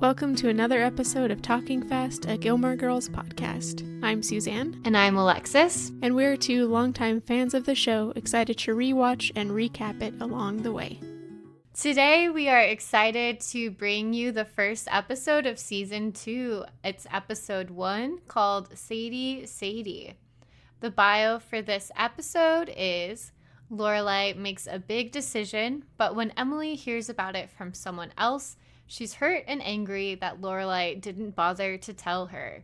Welcome to another episode of Talking Fast, a Gilmore Girls podcast. I'm Suzanne. And I'm Alexis. And we're two longtime fans of the show, excited to rewatch and recap it along the way. Today we are excited to bring you the first episode of season 2. It's episode 1 called Sadie, Sadie. The bio for this episode is: Lorelai makes a big decision, but when Emily hears about it from someone else, she's hurt and angry that Lorelai didn't bother to tell her.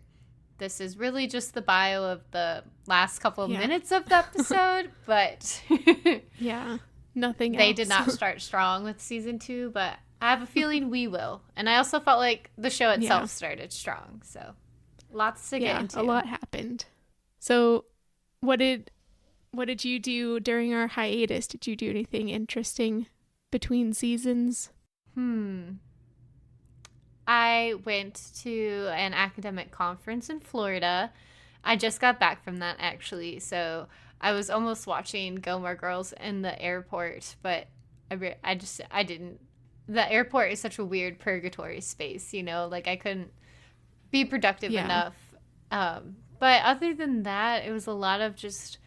This is really just the bio of the last couple minutes of the episode, but nothing else. They did not start strong with season 2, but I have a feeling we will. And I also felt like the show itself started strong, so lots to get into. A lot happened. So what did you do during our hiatus? Did you do anything interesting between seasons? I went to an academic conference in Florida. I just got back from that, actually, so I was almost watching Gilmore Girls in the airport, but I didn't. The airport is such a weird purgatory space, you know, like I couldn't be productive enough. But other than that, it was a lot of just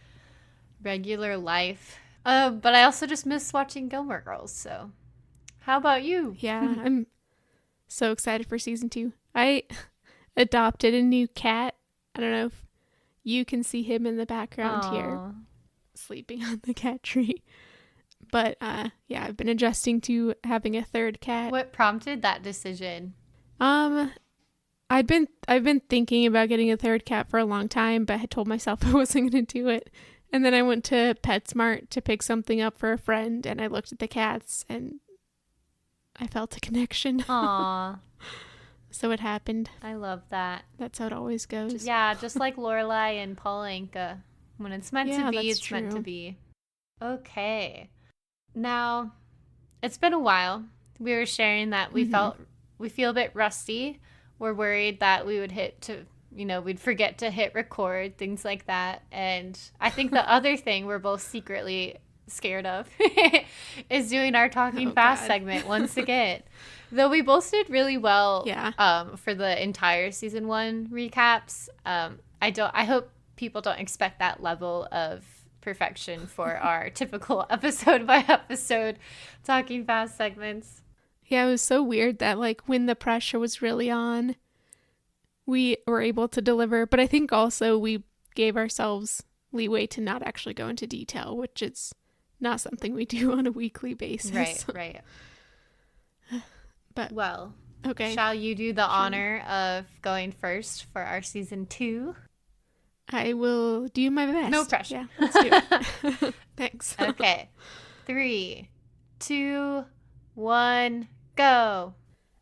regular life. But I also just miss watching Gilmore Girls, so how about you? Yeah, I'm so excited for season 2. I adopted a new cat. I don't know if you can see him in the background here, sleeping on the cat tree. But I've been adjusting to having a third cat. What prompted that decision? I've been thinking about getting a third cat for a long time, but I had told myself I wasn't going to do it. And then I went to PetSmart to pick something up for a friend, and I looked at the cats, and I felt a connection. Aww. So it happened. I love that. That's how it always goes. Just like Lorelai and Paul Anka. When it's meant to be, it's meant to be. Okay. Now, it's been a while. We were sharing that we feel a bit rusty. We're worried that we would we'd forget to hit record, things like that. And I think the other thing we're both secretly scared of is doing our Talking Fast segment once again. Though we both did really well for the entire season 1 recaps. I hope people don't expect that level of perfection for our typical episode by episode Talking Fast segments. Yeah, it was so weird that when the pressure was really on, we were able to deliver, but I think also we gave ourselves leeway to not actually go into detail, which is not something we do on a weekly basis. Right. But okay. Shall you do the honor of going first for our season 2? I will do my best. No pressure. Yeah, let's do it. Thanks. Okay. 3, 2, 1, go.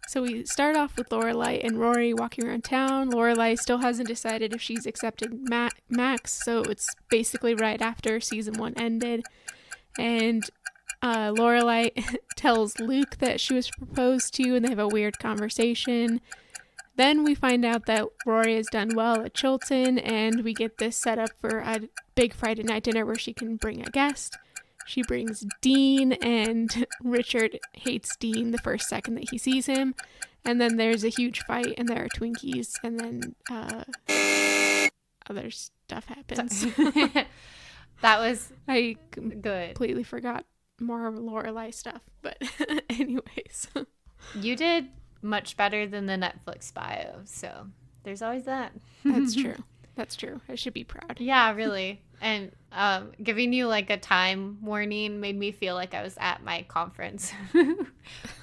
So we start off with Lorelai and Rory walking around town. Lorelai still hasn't decided if she's accepted Max, so it's basically right after season 1 ended. And Lorelai tells Luke that she was proposed to, and they have a weird conversation. Then we find out that Rory has done well at Chilton, and we get this set up for a big Friday night dinner where she can bring a guest. She brings Dean, and Richard hates Dean the first second that he sees him. And then there's a huge fight, and there are Twinkies, and then other stuff happens. That was I good. Completely forgot more of Lorelai stuff, but anyways. You did much better than the Netflix bio, so there's always that. That's true. I should be proud. Yeah, really. And giving you a time warning made me feel like I was at my conference.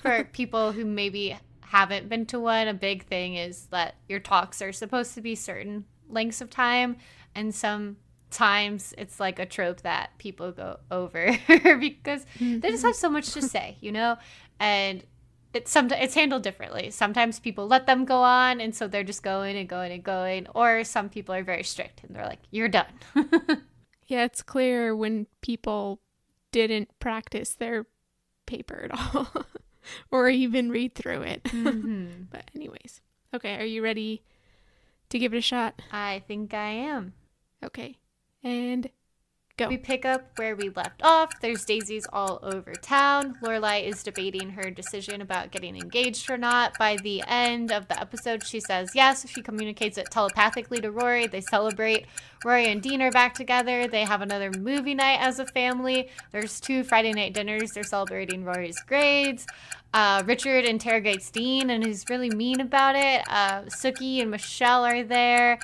For people who maybe haven't been to one, a big thing is that your talks are supposed to be certain lengths of time, and sometimes it's like a trope that people go over because they just have so much to say, and it's handled differently. Sometimes people let them go on, and so they're just going and going and going, or some people are very strict and they're like, you're done. Yeah, it's clear when people didn't practice their paper at all or even read through it. But anyways, okay, are you ready to give it a shot? I think I am. Okay, and Go. We pick up where we left off. There's daisies all over town. Lorelai is debating her decision about getting engaged or not. By the end of the episode, she says yes. She communicates it telepathically to Rory. They celebrate. Rory and Dean are back together. They have another movie night as a family. There's 2 Friday night dinners. They're celebrating Rory's grades. Richard interrogates Dean and is really mean about it. Sookie and Michelle are there.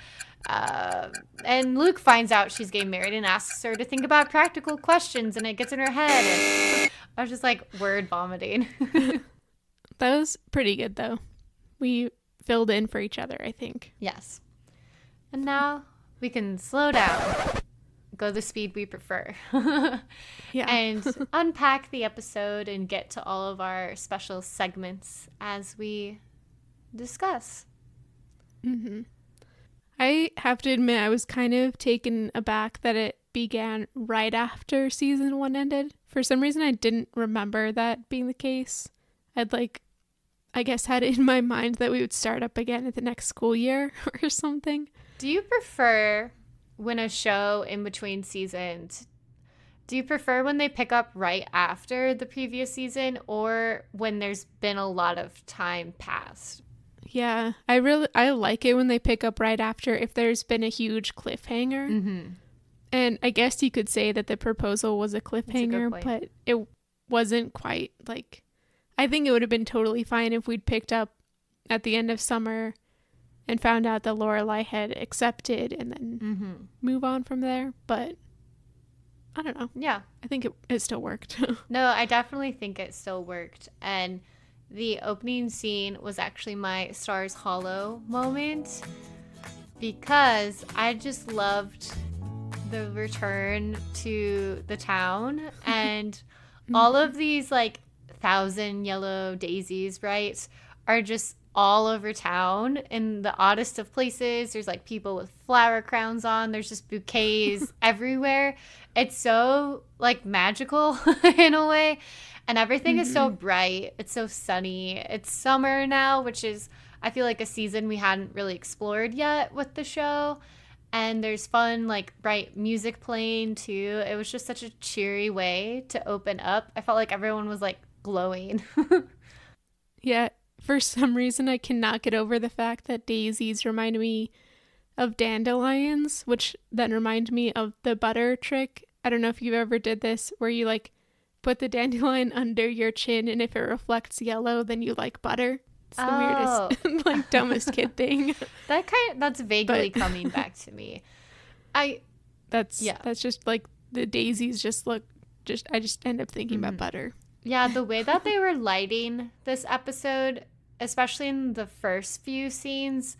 And Luke finds out she's getting married and asks her to think about practical questions, and it gets in her head. And I was just like word vomiting. That was pretty good, though. We filled in for each other, I think. Yes. And now we can slow down, go the speed we prefer, and unpack the episode and get to all of our special segments as we discuss. Mm-hmm. I have to admit, I was kind of taken aback that it began right after season 1 ended. For some reason, I didn't remember that being the case. I'd I guess had it in my mind that we would start up again at the next school year or something. Do you prefer when a show in between seasons, do you prefer when they pick up right after the previous season or when there's been a lot of time passed? Yeah, I like it when they pick up right after if there's been a huge cliffhanger. Mm-hmm. And I guess you could say that the proposal was a cliffhanger, but it wasn't quite I think it would have been totally fine if we'd picked up at the end of summer and found out that Lorelai had accepted and then move on from there. But I don't know. Yeah. I think it still worked. No, I definitely think it still worked. And the opening scene was actually my Stars Hollow moment because I just loved the return to the town and all of these 1,000 yellow daisies, right, are just all over town in the oddest of places. There's people with flower crowns on. There's just bouquets everywhere. It's so magical in a way. And everything is so bright. It's so sunny. It's summer now, which is, I feel like, a season we hadn't really explored yet with the show. And there's fun, bright music playing, too. It was just such a cheery way to open up. I felt like everyone was, glowing. Yeah. For some reason, I cannot get over the fact that daisies remind me of dandelions, which then remind me of the butter trick. I don't know if you ever did this, where you, put the dandelion under your chin, and if it reflects yellow, then you like butter. It's the weirdest, dumbest kid thing. That's vaguely coming back to me. That's just the daisies I just end up thinking about butter. Yeah, the way that they were lighting this episode, especially in the first few scenes,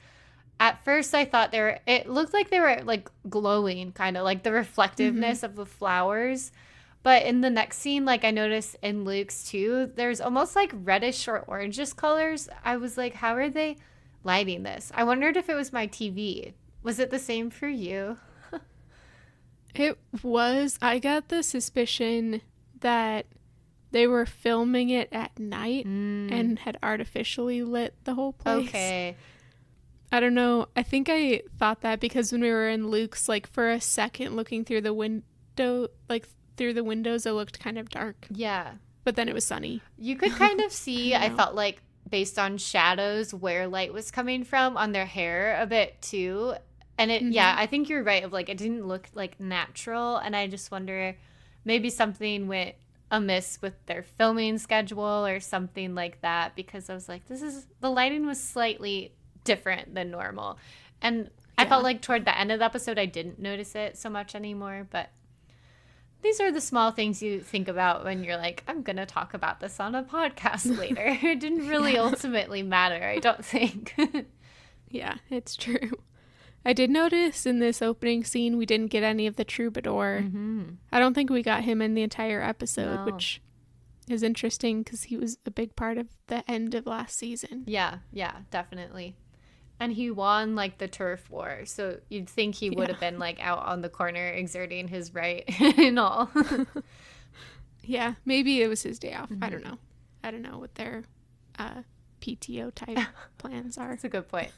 at first I thought it looked like they were glowing, kind of the reflectiveness of the flowers. But in the next scene, I noticed in Luke's too, there's almost reddish or orangish colors. I was like, how are they lighting this? I wondered if it was my TV. Was it the same for you? It was. I got the suspicion that they were filming it at night and had artificially lit the whole place. Okay. I don't know. I think I thought that because when we were in Luke's, for a second looking through the window, through the windows, it looked kind of dark. Yeah. But then it was sunny. You could kind of see, I felt based on shadows, where light was coming from on their hair a bit too. And it, I think you're right of it didn't look natural. And I just wonder, maybe something went amiss with their filming schedule or something like that, because I was like, the lighting was slightly different than normal. And I felt toward the end of the episode, I didn't notice it so much anymore, but these are the small things you think about when you're I'm going to talk about this on a podcast later. It didn't really ultimately matter, I don't think. Yeah, it's true. I did notice in this opening scene, we didn't get any of the troubadour. I don't think we got him in the entire episode, which is interesting because he was a big part of the end of last season. Yeah, definitely. And he won the turf war, so you'd think he would have been out on the corner exerting his right and all. Yeah, maybe it was his day off. I don't know what their PTO type plans are. That's a good point.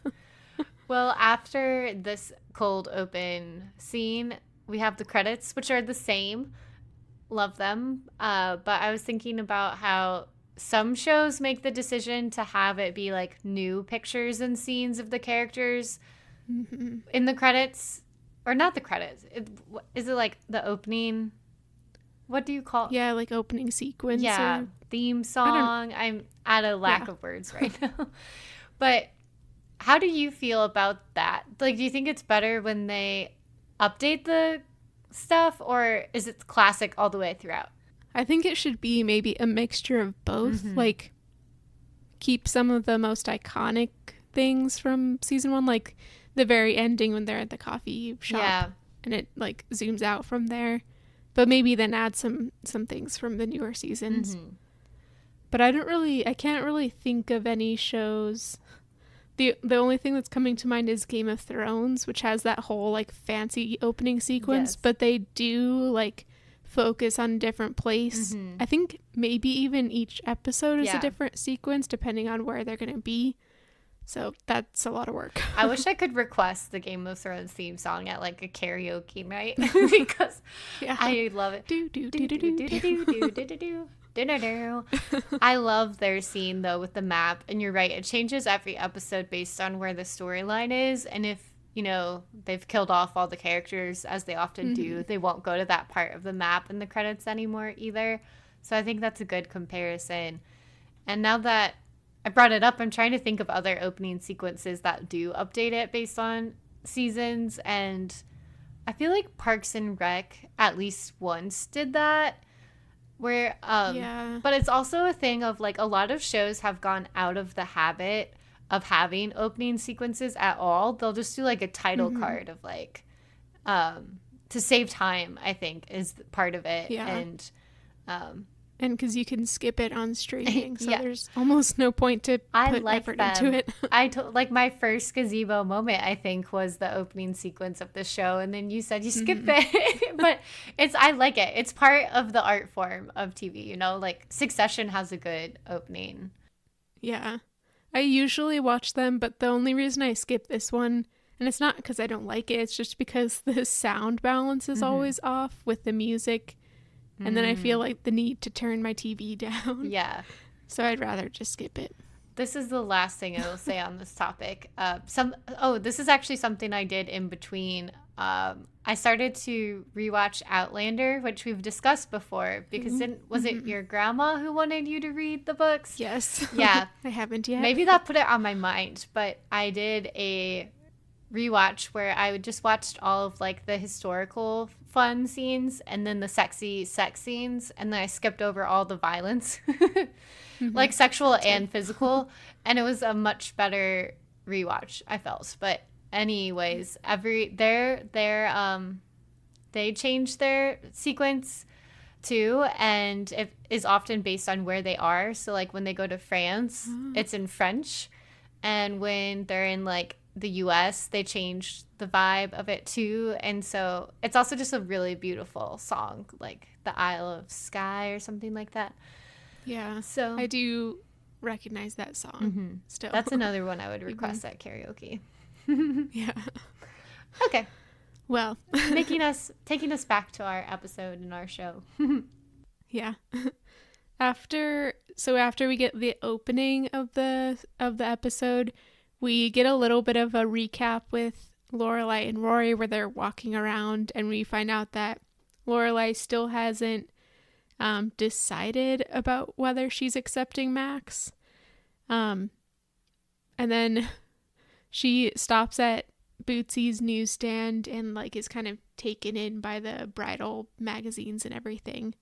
Well, after this cold open scene, we have the credits, which are the same. Love them. But I was thinking about how some shows make the decision to have it be like new pictures and scenes of the characters in the credits. Or not the credits. Is it like the opening? What do you call it? Yeah, like opening sequence. Yeah, theme song. I'm at a lack of words right now. But how do you feel about that? Like, do you think it's better when they update the stuff, or is it classic all the way throughout? I think it should be maybe a mixture of both. Like, keep some of the most iconic things from season 1, like the very ending when they're at the coffee shop and it like zooms out from there, but maybe then add some things from the newer seasons. But I can't really think of any shows. The only thing that's coming to mind is Game of Thrones, which has that whole like fancy opening sequence, but they do like focus on a different place. I think maybe even each episode is a different sequence depending on where they're going to be. So that's a lot of work. I wish I could request the Game of Thrones theme song at like a karaoke night because I love it. I love their scene though with the map, and you're right, it changes every episode based on where the storyline is, and if you know they've killed off all the characters, as they often do, they won't go to that part of the map in the credits anymore either. So I think that's a good comparison. And now that I brought it up, I'm trying to think of other opening sequences that do update it based on seasons, and I feel like Parks and Rec at least once did that. Where, but it's also a thing of like a lot of shows have gone out of the habit of having opening sequences at all. They'll just do like a title card of like, to save time, I think is part of it. And because you can skip it on streaming, so there's almost no point to put effort into it. Like my first gazebo moment, I think, was the opening sequence of the show, and then you said you skip it, but I like it. It's part of the art form of TV, you know. Like Succession has a good opening. Yeah, I usually watch them, but the only reason I skip this one, and it's not because I don't like it, it's just because the sound balance is always off with the music. And then I feel like the need to turn my TV down. Yeah. So I'd rather just skip it. This is the last thing I will say on this topic. This is actually something I did in between. I started to rewatch Outlander, which we've discussed before, because was it your grandma who wanted you to read the books? Yes. Yeah. I haven't yet. Maybe that put it on my mind, but I did a rewatch where I just watched all of like the historical fun scenes and then the sexy sex scenes, and then I skipped over all the violence, like sexual and physical, and it was a much better rewatch, I felt. But anyways, they changed their sequence too, and it is often based on where they are. So like when they go to France, it's in French, and when they're in like the US, they changed the vibe of it too. And so it's also just a really beautiful song, like the Isle of Skye or something like that. Yeah, so I do recognize that song still. That's another one I would request at karaoke. Yeah. Okay, well, taking us back to our episode and our show. Yeah. After we get the opening of the episode, we get a little bit of a recap with Lorelai and Rory where they're walking around, and we find out that Lorelai still hasn't decided about whether she's accepting Max. And then she stops at Bootsy's newsstand and like is kind of taken in by the bridal magazines and everything,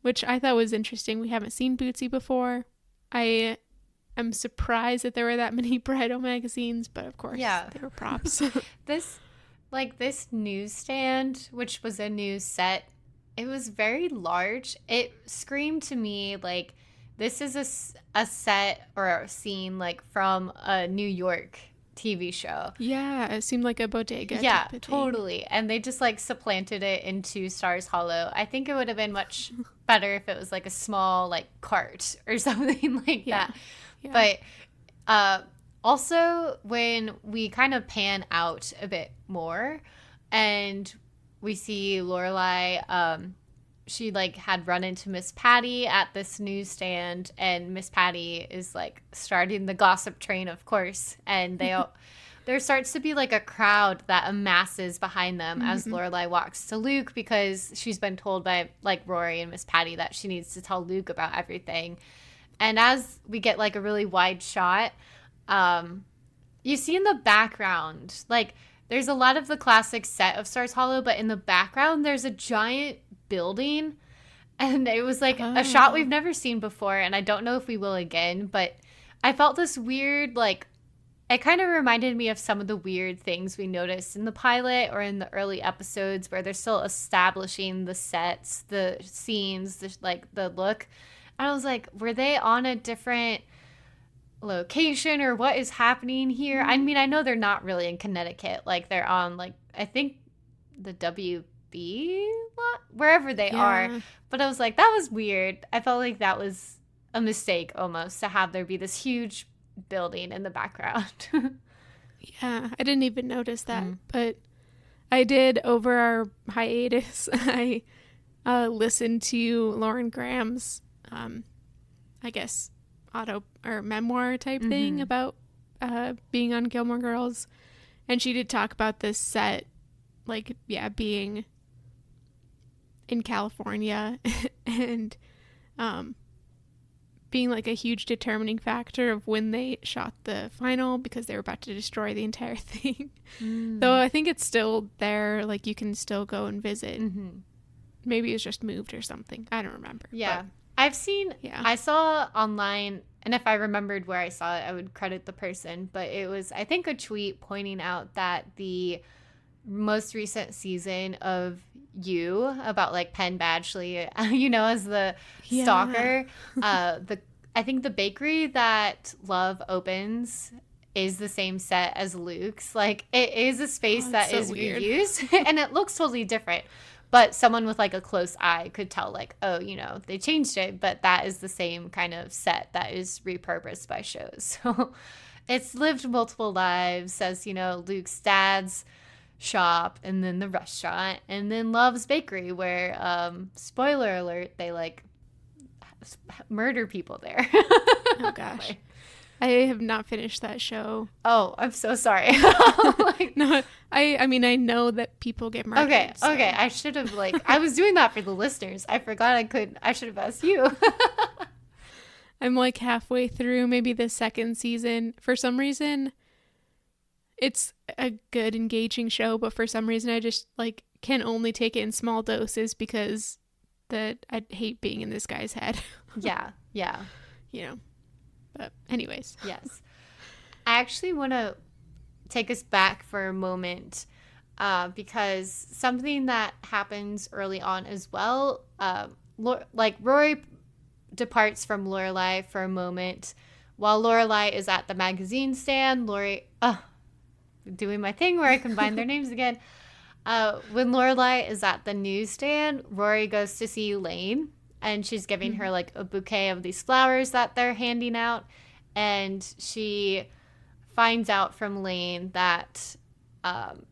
which I thought was interesting. We haven't seen Bootsy before. I'm surprised that there were that many bridal magazines, but of course, they were props. This newsstand, which was a news set, it was very large. It screamed to me like this is a set or a scene like from a New York TV show. Yeah, it seemed like a bodega. Yeah, totally. And they just like supplanted it into Stars Hollow. I think it would have been much better if it was like a small like cart or something like that. Yeah. But also when we kind of pan out a bit more, And we see Lorelai, she like had run into Miss Patty at this newsstand, and Miss Patty is like starting the gossip train, of course. And there starts to be like a crowd that amasses behind them as Lorelai walks to Luke, because she's been told by like Rory and Miss Patty that she needs to tell Luke about everything. And as we get like a really wide shot, you see in the background, like there's a lot of the classic set of Stars Hollow, but in the background there's a giant building, and it was like a shot we've never seen before, and I don't know if we will again, but I felt this weird, like, it kind of reminded me of some of the weird things we noticed in the pilot or in the early episodes where they're still establishing the sets, the scenes, the look. And I was like, were they on a different location, or what is happening here? I mean, I know they're not really in Connecticut. Like, they're on, like, I think the WB lot, wherever they are. But I was like, that was weird. I felt like that was a mistake almost, to have there be this huge building in the background. Yeah, I didn't even notice that. But I did, over our hiatus, I listened to Lauren Graham's, I guess, auto or memoir type thing about being on Gilmore Girls. And she did talk about this set, like, being in California and being like a huge determining factor of when they shot the final, because they were about to destroy the entire thing. Though I think it's still there, like you can still go and visit. Maybe it's just moved or something. I don't remember. Yeah. But I've seen, I saw online, and if I remembered where I saw it, I would credit the person, but it was, I think, a tweet pointing out that the most recent season of You, about like Penn Badgley, you know, as the stalker, I think the bakery that Love opens is the same set as Luke's. Like, it is a space that so is weird. Reused, and it looks totally different. But someone with like a close eye could tell, like, oh, you know, they changed it, but that is the same kind of set that is repurposed by shows. So it's lived multiple lives, as, you know, Luke's dad's shop, and then the restaurant, and then Love's bakery, where, spoiler alert, they like murder people there. Oh gosh. I have not finished that show. Oh, I'm so sorry. Like, no, I mean, I know that people get murdered. Okay, so. Okay. I should have, like, I was doing that for the listeners. I forgot I should have asked you. I'm like halfway through maybe the second season. For some reason, it's a good, engaging show, but for some reason I just like can only take it in small doses, because I hate being in this guy's head. Yeah. You know. But anyways. Yes. I actually want to take us back for a moment, because something that happens early on as well, like Rory departs from Lorelai for a moment while Lorelai is at the magazine stand. Doing my thing where I combine their names again. When Lorelai is at the newsstand, Rory goes to see Lane, and she's giving her like a bouquet of these flowers that they're handing out. And she finds out from Lane that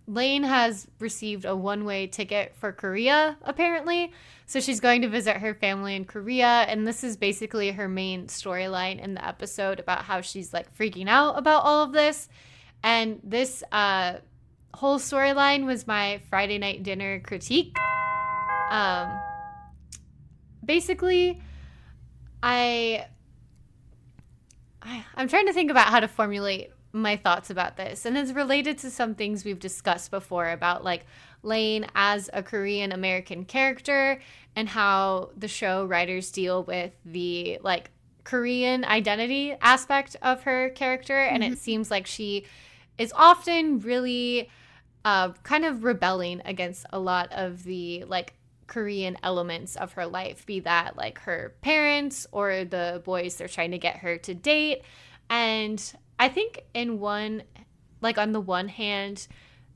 Lane has received a one-way ticket for Korea, apparently. So she's going to visit her family in Korea. And this is basically her main storyline in the episode, about how she's like freaking out about all of this. And this whole storyline was my Friday night dinner critique. Basically, I'm trying to think about how to formulate my thoughts about this. And it's related to some things we've discussed before about like Lane as a Korean American character, and how the show writers deal with the like Korean identity aspect of her character. And it seems like she is often really kind of rebelling against a lot of the like Korean elements of her life, be that like her parents or the boys they're trying to get her to date. And I think on the one hand,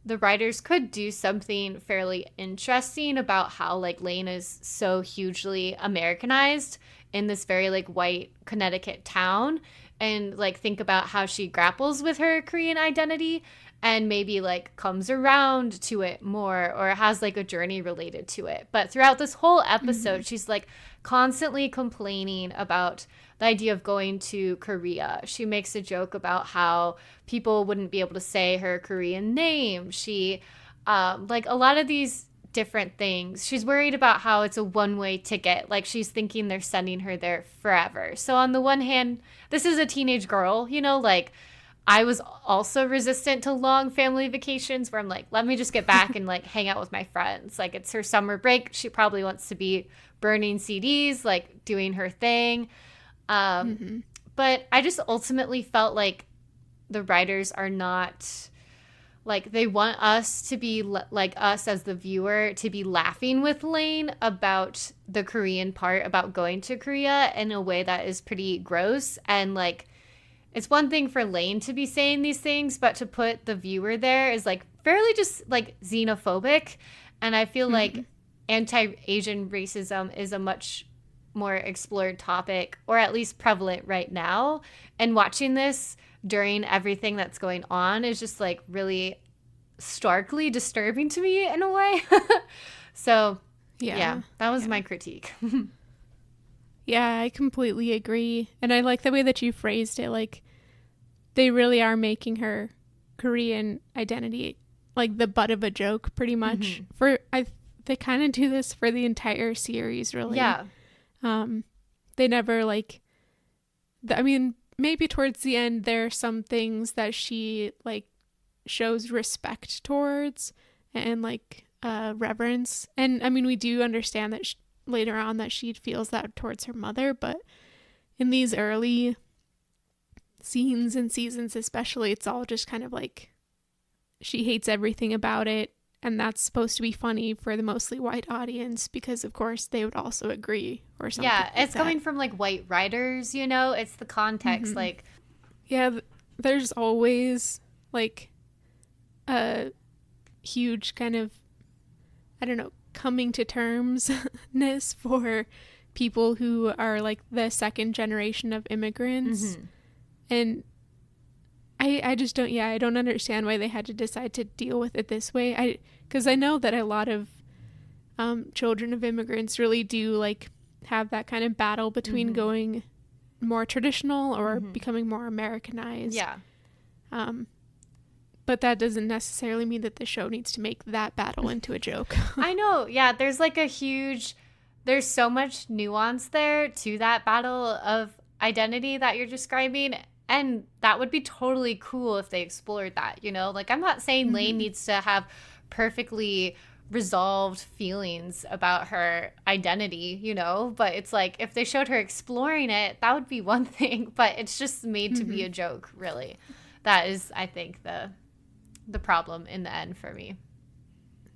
the writers could do something fairly interesting about how like Lane is so hugely Americanized in this very like white Connecticut town, and like think about how she grapples with her Korean identity and maybe like comes around to it more or has like a journey related to it. But throughout this whole episode, she's like constantly complaining about the idea of going to Korea. She makes a joke about how people wouldn't be able to say her Korean name. She like a lot of these different things. She's worried about how it's a one-way ticket. Like she's thinking they're sending her there forever. So on the one hand, this is a teenage girl, you know, like I was also resistant to long family vacations where I'm like, let me just get back and like hang out with my friends. Like it's her summer break. She probably wants to be burning CDs, like doing her thing. But I just ultimately felt like the writers are not like, they want us to be like us as the viewer to be laughing with Lane about the Korean part, about going to Korea in a way that is pretty gross. And like, it's one thing for Lane to be saying these things, but to put the viewer there is like fairly just like xenophobic. And I feel like anti-Asian racism is a much more explored topic, or at least prevalent right now. And watching this during everything that's going on is just like really starkly disturbing to me in a way. So yeah, that was my critique. Yeah, I completely agree. And I like the way that you phrased it. Like, they really are making her Korean identity like the butt of a joke, pretty much. They kind of do this for the entire series, really. Yeah. They never like, I mean, maybe towards the end there are some things that she like shows respect towards and like reverence. And I mean, we do understand that later on that she feels that towards her mother, but in these early scenes and seasons especially, it's all just kind of like she hates everything about it. And that's supposed to be funny for the mostly white audience because, of course, they would also agree or something. Yeah, it's coming from, like, white writers, you know? It's the context, like... Yeah, there's always, like, a huge kind of, I don't know, coming to terms-ness for people who are, like, the second generation of immigrants. And I just don't, I don't understand why they had to decide to deal with it this way. Because I know that a lot of children of immigrants really do like have that kind of battle between going more traditional or becoming more Americanized. Yeah. But that doesn't necessarily mean that the show needs to make that battle into a joke. I know. Yeah, there's like there's so much nuance there to that battle of identity that you're describing. And that would be totally cool if they explored that, you know? Like, I'm not saying Lane needs to have perfectly resolved feelings about her identity, you know? But it's like, if they showed her exploring it, that would be one thing. But it's just made to be a joke, really. That is, I think, the problem in the end for me.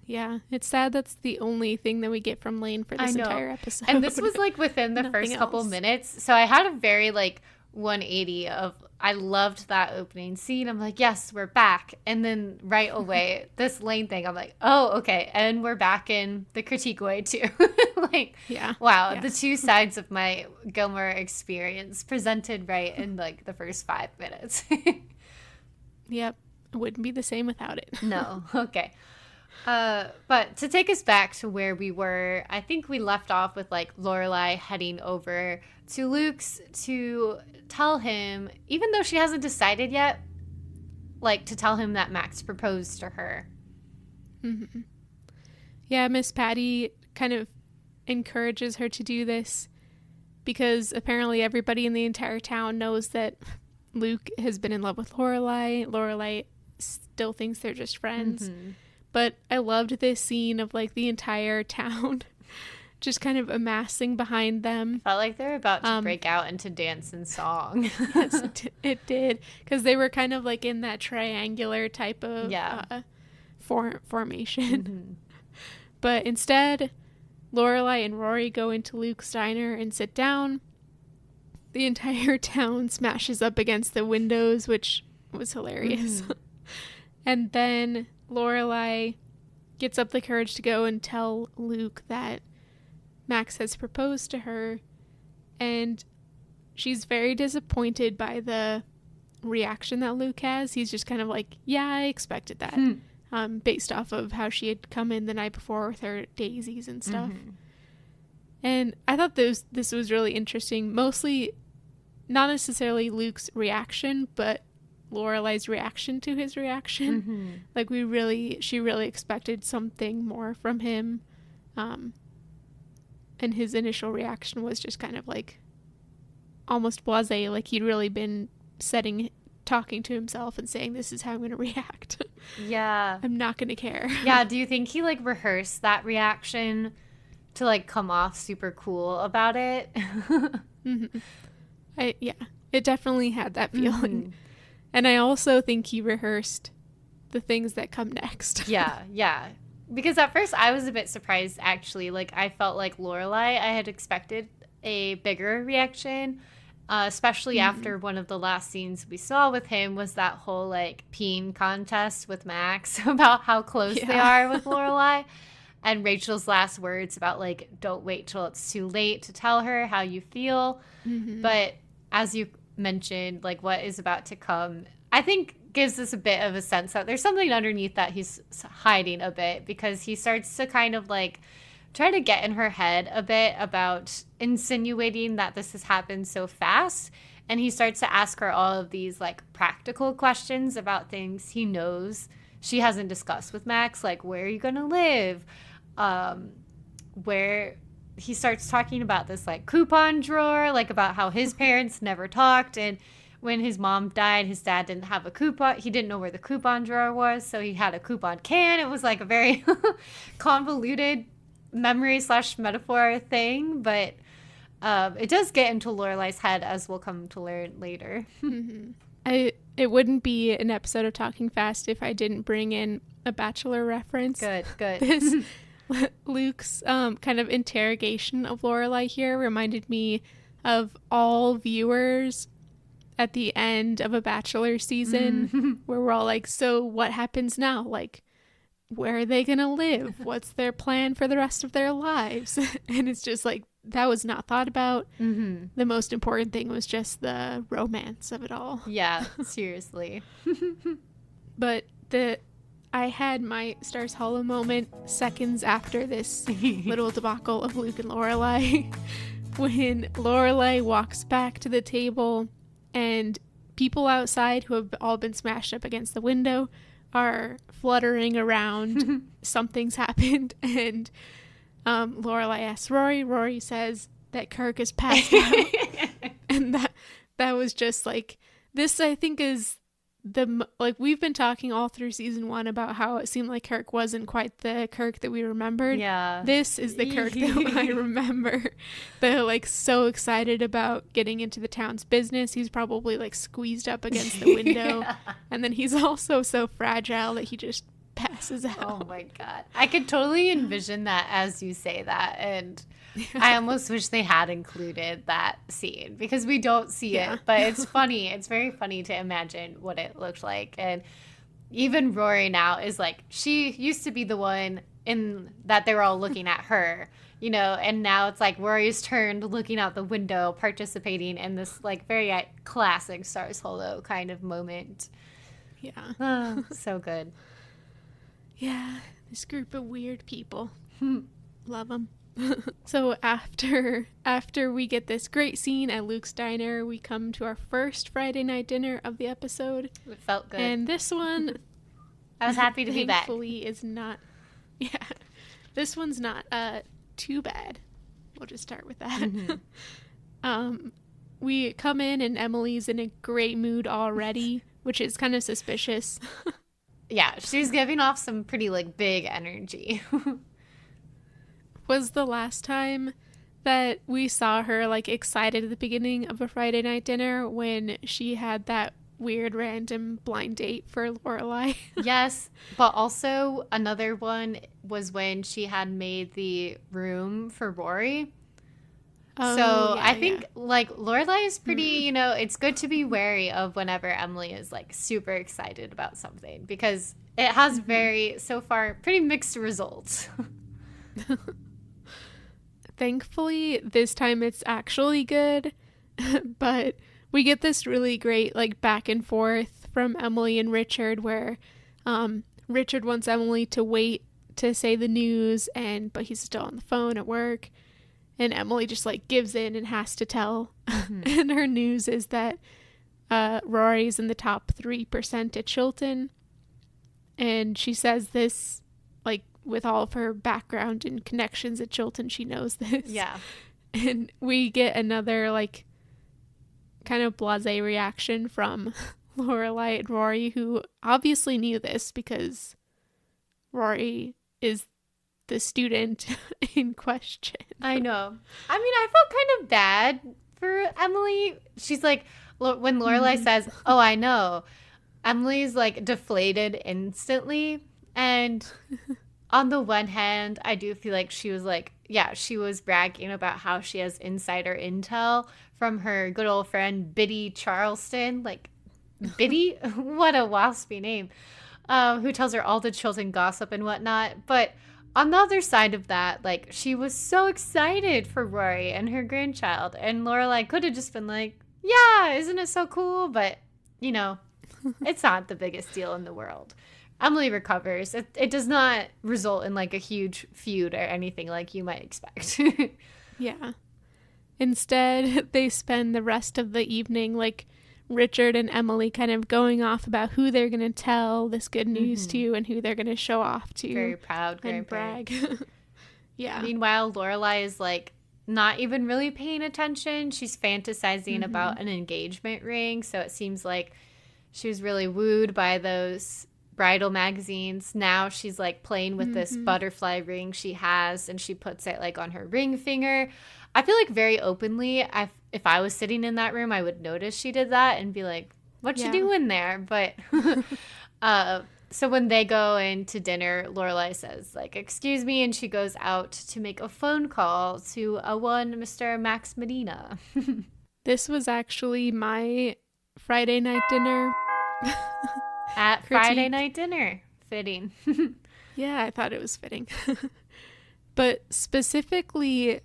Yeah, it's sad that's the only thing that we get from Lane for this entire episode. And this was, like, within the first couple minutes. So I had a very, like... 180 of I loved that opening scene. I'm like, yes, we're back. And then right away, this Lane thing, I'm like, oh, okay. And we're back in the critique way too. Like, wow, the two sides of my Gilmore experience presented right in like the first 5 minutes. Yep. It wouldn't be the same without it. No. Okay. But to take us back to where we were, I think we left off with like Lorelai heading over to Luke's to tell him, even though she hasn't decided yet, like to tell him that Max proposed to her. Yeah, Miss Patty kind of encourages her to do this because apparently everybody in the entire town knows that Luke has been in love with Lorelai. Lorelai still thinks they're just friends. But I loved this scene of like the entire town just kind of amassing behind them. Felt like they're about to break out into dance and song. Yes, it did. Because they were kind of like in that triangular type of formation. But instead, Lorelai and Rory go into Luke's diner and sit down. The entire town smashes up against the windows, which was hilarious. And then Lorelai gets up the courage to go and tell Luke that Max has proposed to her, and she's very disappointed by the reaction that Luke has. He's just kind of like, yeah, I expected that. Based off of how she had come in the night before with her daisies and stuff. And I thought this was really interesting. Mostly, not necessarily Luke's reaction, but Lorelai's reaction to his reaction. Like she really expected something more from him. And his initial reaction was just kind of like almost blasé, like he'd really been talking to himself and saying, this is how I'm going to react. Yeah. I'm not going to care. Yeah. Do you think he like rehearsed that reaction to like come off super cool about it? Yeah, it definitely had that feeling. And I also think he rehearsed the things that come next. Yeah. Because at first I was a bit surprised, actually. Like, I felt like Lorelai, I had expected a bigger reaction, especially after one of the last scenes we saw with him was that whole, like, peeing contest with Max about how close they are with Lorelai. And Rachel's last words about, like, don't wait till it's too late to tell her how you feel. But as you mentioned, like, what is about to come, I think gives us a bit of a sense that there's something underneath that he's hiding a bit, because he starts to kind of like try to get in her head a bit about insinuating that this has happened so fast. And he starts to ask her all of these like practical questions about things he knows she hasn't discussed with Max, like where are you gonna live, where he starts talking about this like coupon drawer, like about how his parents never talked, and when his mom died, his dad didn't have a coupon. He didn't know where the coupon drawer was, so he had a coupon can. It was like a very convoluted memory / metaphor thing, but it does get into Lorelai's head, as we'll come to learn later. It wouldn't be an episode of Talking Fast if I didn't bring in a Bachelor reference. Good. This Luke's kind of interrogation of Lorelai here reminded me of all viewers at the end of a Bachelor season where we're all like, so what happens now? Like, where are they going to live? What's their plan for the rest of their lives? And it's just like, that was not thought about. The most important thing was just the romance of it all. Yeah, seriously. But I had my Stars Hollow moment seconds after this little debacle of Luke and Lorelai. When Lorelai walks back to the table and people outside who have all been smashed up against the window are fluttering around. Something's happened. And Lorelai asks Rory. Rory says that Kirk is passed out. And that was just like, this I think is like we've been talking all through season 1 about how it seemed like Kirk wasn't quite the Kirk that we remembered. Yeah. This is the Kirk that I remember. They're like so excited about getting into the town's business. He's probably like squeezed up against the window. And then he's also so fragile that he just passes out. Oh my God. I could totally envision that as you say that. And I almost wish they had included that scene because we don't see it, but it's funny. It's very funny to imagine what it looked like. And even Rory now is like, she used to be the one in that they were all looking at her, you know, and now it's like Rory's turn looking out the window, participating in this like very classic Stars Hollow kind of moment. Yeah. Oh, so good. Yeah, this group of weird people. Love them. So after we get this great scene at Luke's diner, we come to our first Friday night dinner of the episode. It felt good. And this one, I was happy to be back. Thankfully, is not. Yeah, this one's not too bad. We'll just start with that. We come in and Emily's in a great mood already, which is kind of suspicious. Yeah, she's giving off some pretty like big energy. Was the last time that we saw her like excited at the beginning of a Friday night dinner when she had that weird random blind date for Lorelai? Yes, but also another one was when she had made the room for Rory. Oh, so yeah, I think like Lorelai is pretty, you know, it's good to be wary of whenever Emily is like super excited about something because it has so far pretty mixed results. Thankfully, this time it's actually good. But we get this really great like back and forth from Emily and Richard where Richard wants Emily to wait to say the news, but he's still on the phone at work, and Emily just like gives in and has to tell. And her news is that Rory's in the top 3% at Chilton, and she says this like with all of her background and connections at Chilton, she knows this. Yeah. And we get another like kind of blasé reaction from Lorelai and Rory, who obviously knew this because Rory is the student in question. I know. I mean, I felt kind of bad for Emily. She's like, when Lorelai says, "Oh, I know," Emily's like deflated instantly. And on the one hand, I do feel like she was like, yeah, she was bragging about how she has insider intel from her good old friend Biddy Charleston. Like, Biddy? What a waspy name. Who tells her all the Chilton gossip and whatnot. But on the other side of that, like, she was so excited for Rory and her grandchild. And Lorelai could have just been like, yeah, isn't it so cool? But, you know, it's not the biggest deal in the world. Emily recovers. It does not result in like a huge feud or anything like you might expect. Yeah. Instead, they spend the rest of the evening like Richard and Emily kind of going off about who they're going to tell this good news to and who they're going to show off to. Very proud and brag. Yeah. Meanwhile, Lorelai is like not even really paying attention. She's fantasizing about an engagement ring. So it seems like she was really wooed by those bridal magazines. Now she's like playing with this butterfly ring she has, and she puts it like on her ring finger. I feel like very openly, if I was sitting in that room, I would notice she did that and be like, what you doing there? But so when they go into dinner, Lorelai says like, excuse me, and she goes out to make a phone call to a one Mr. Max Medina. This was actually my Friday night dinner. At Friday night dinner. Fitting. Yeah, I thought it was fitting. But specifically,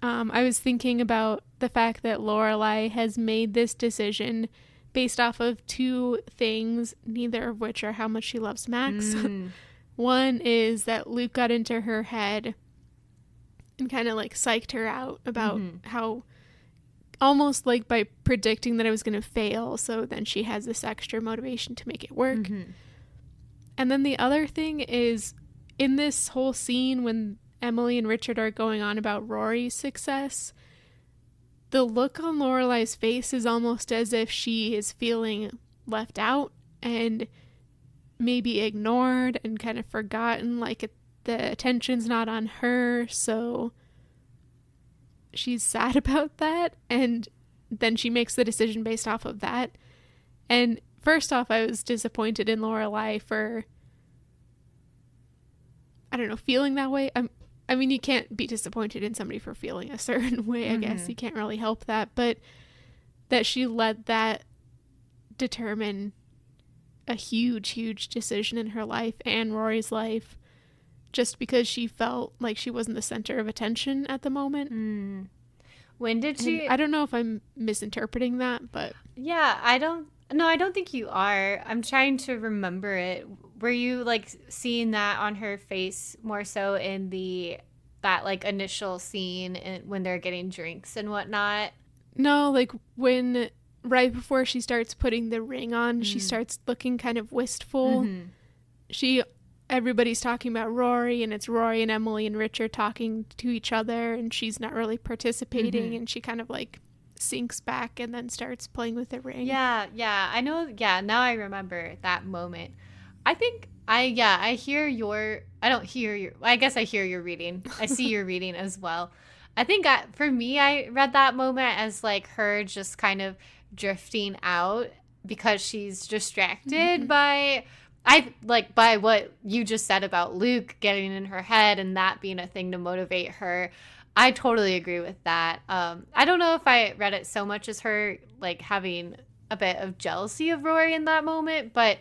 I was thinking about the fact that Lorelai has made this decision based off of two things, neither of which are how much she loves Max. One is that Luke got into her head and kind of like psyched her out about how, almost like by predicting that I was going to fail, so then she has this extra motivation to make it work. And then the other thing is, in this whole scene when Emily and Richard are going on about Rory's success, the look on Lorelai's face is almost as if she is feeling left out and maybe ignored and kind of forgotten, like the attention's not on her, so she's sad about that, and then she makes the decision based off of that. And first off, I was disappointed in Lorelai for, I don't know, feeling that way. I mean, you can't be disappointed in somebody for feeling a certain way, I guess. You can't really help that. But that she let that determine a huge, huge decision in her life and Rory's life just because she felt like she wasn't the center of attention at the moment. When did she... I don't know if I'm misinterpreting that, but... Yeah, I don't think you are. I'm trying to remember it. Were you like seeing that on her face more so in that like initial scene when they're getting drinks and whatnot? No, like when right before she starts putting the ring on, she starts looking kind of wistful. Everybody's talking about Rory, and it's Rory and Emily and Richard talking to each other, and she's not really participating, and she kind of like sinks back and then starts playing with the ring. Yeah, I know. Yeah, now I remember that moment. I think I hear your, I don't hear your, I guess I hear your reading. I see your reading as well. I think for me, I read that moment as like her just kind of drifting out because she's distracted by what you just said about Luke getting in her head and that being a thing to motivate her. I totally agree with that. I don't know if I read it so much as her like having a bit of jealousy of Rory in that moment, but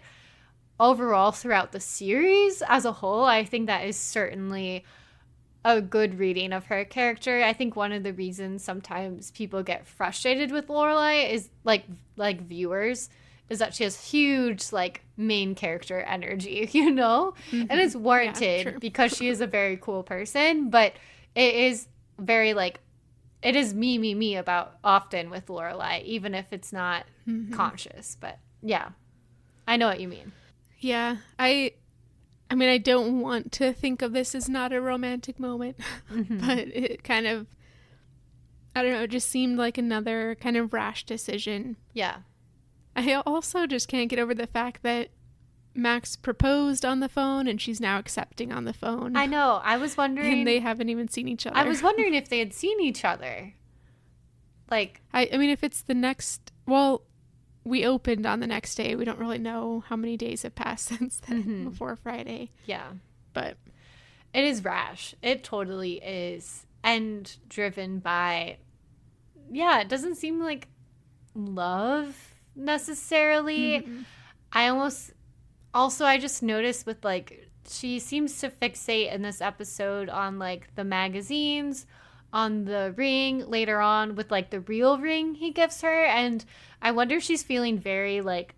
overall throughout the series as a whole, I think that is certainly a good reading of her character. I think one of the reasons sometimes people get frustrated with Lorelai is like viewers is that she has huge like main character energy, you know? Mm-hmm. And it's warranted because she is a very cool person, but it is very like it is me about often with Lorelai, even if it's not conscious. But yeah, I know what you mean. Yeah, I mean, I don't want to think of this as not a romantic moment, but it kind of, I don't know, it just seemed like another kind of rash decision. Yeah. I also just can't get over the fact that Max proposed on the phone and she's now accepting on the phone. I know. I was wondering. And they haven't even seen each other. I was wondering if they had seen each other. Like. I mean, if it's the next. Well, we opened on the next day. We don't really know how many days have passed since then before Friday. Yeah. But. It is rash. It totally is. And driven by. Yeah, it doesn't seem like love necessarily. I just noticed with like she seems to fixate in this episode on like the magazines, on the ring later on with like the real ring he gives her, and I wonder if she's feeling very like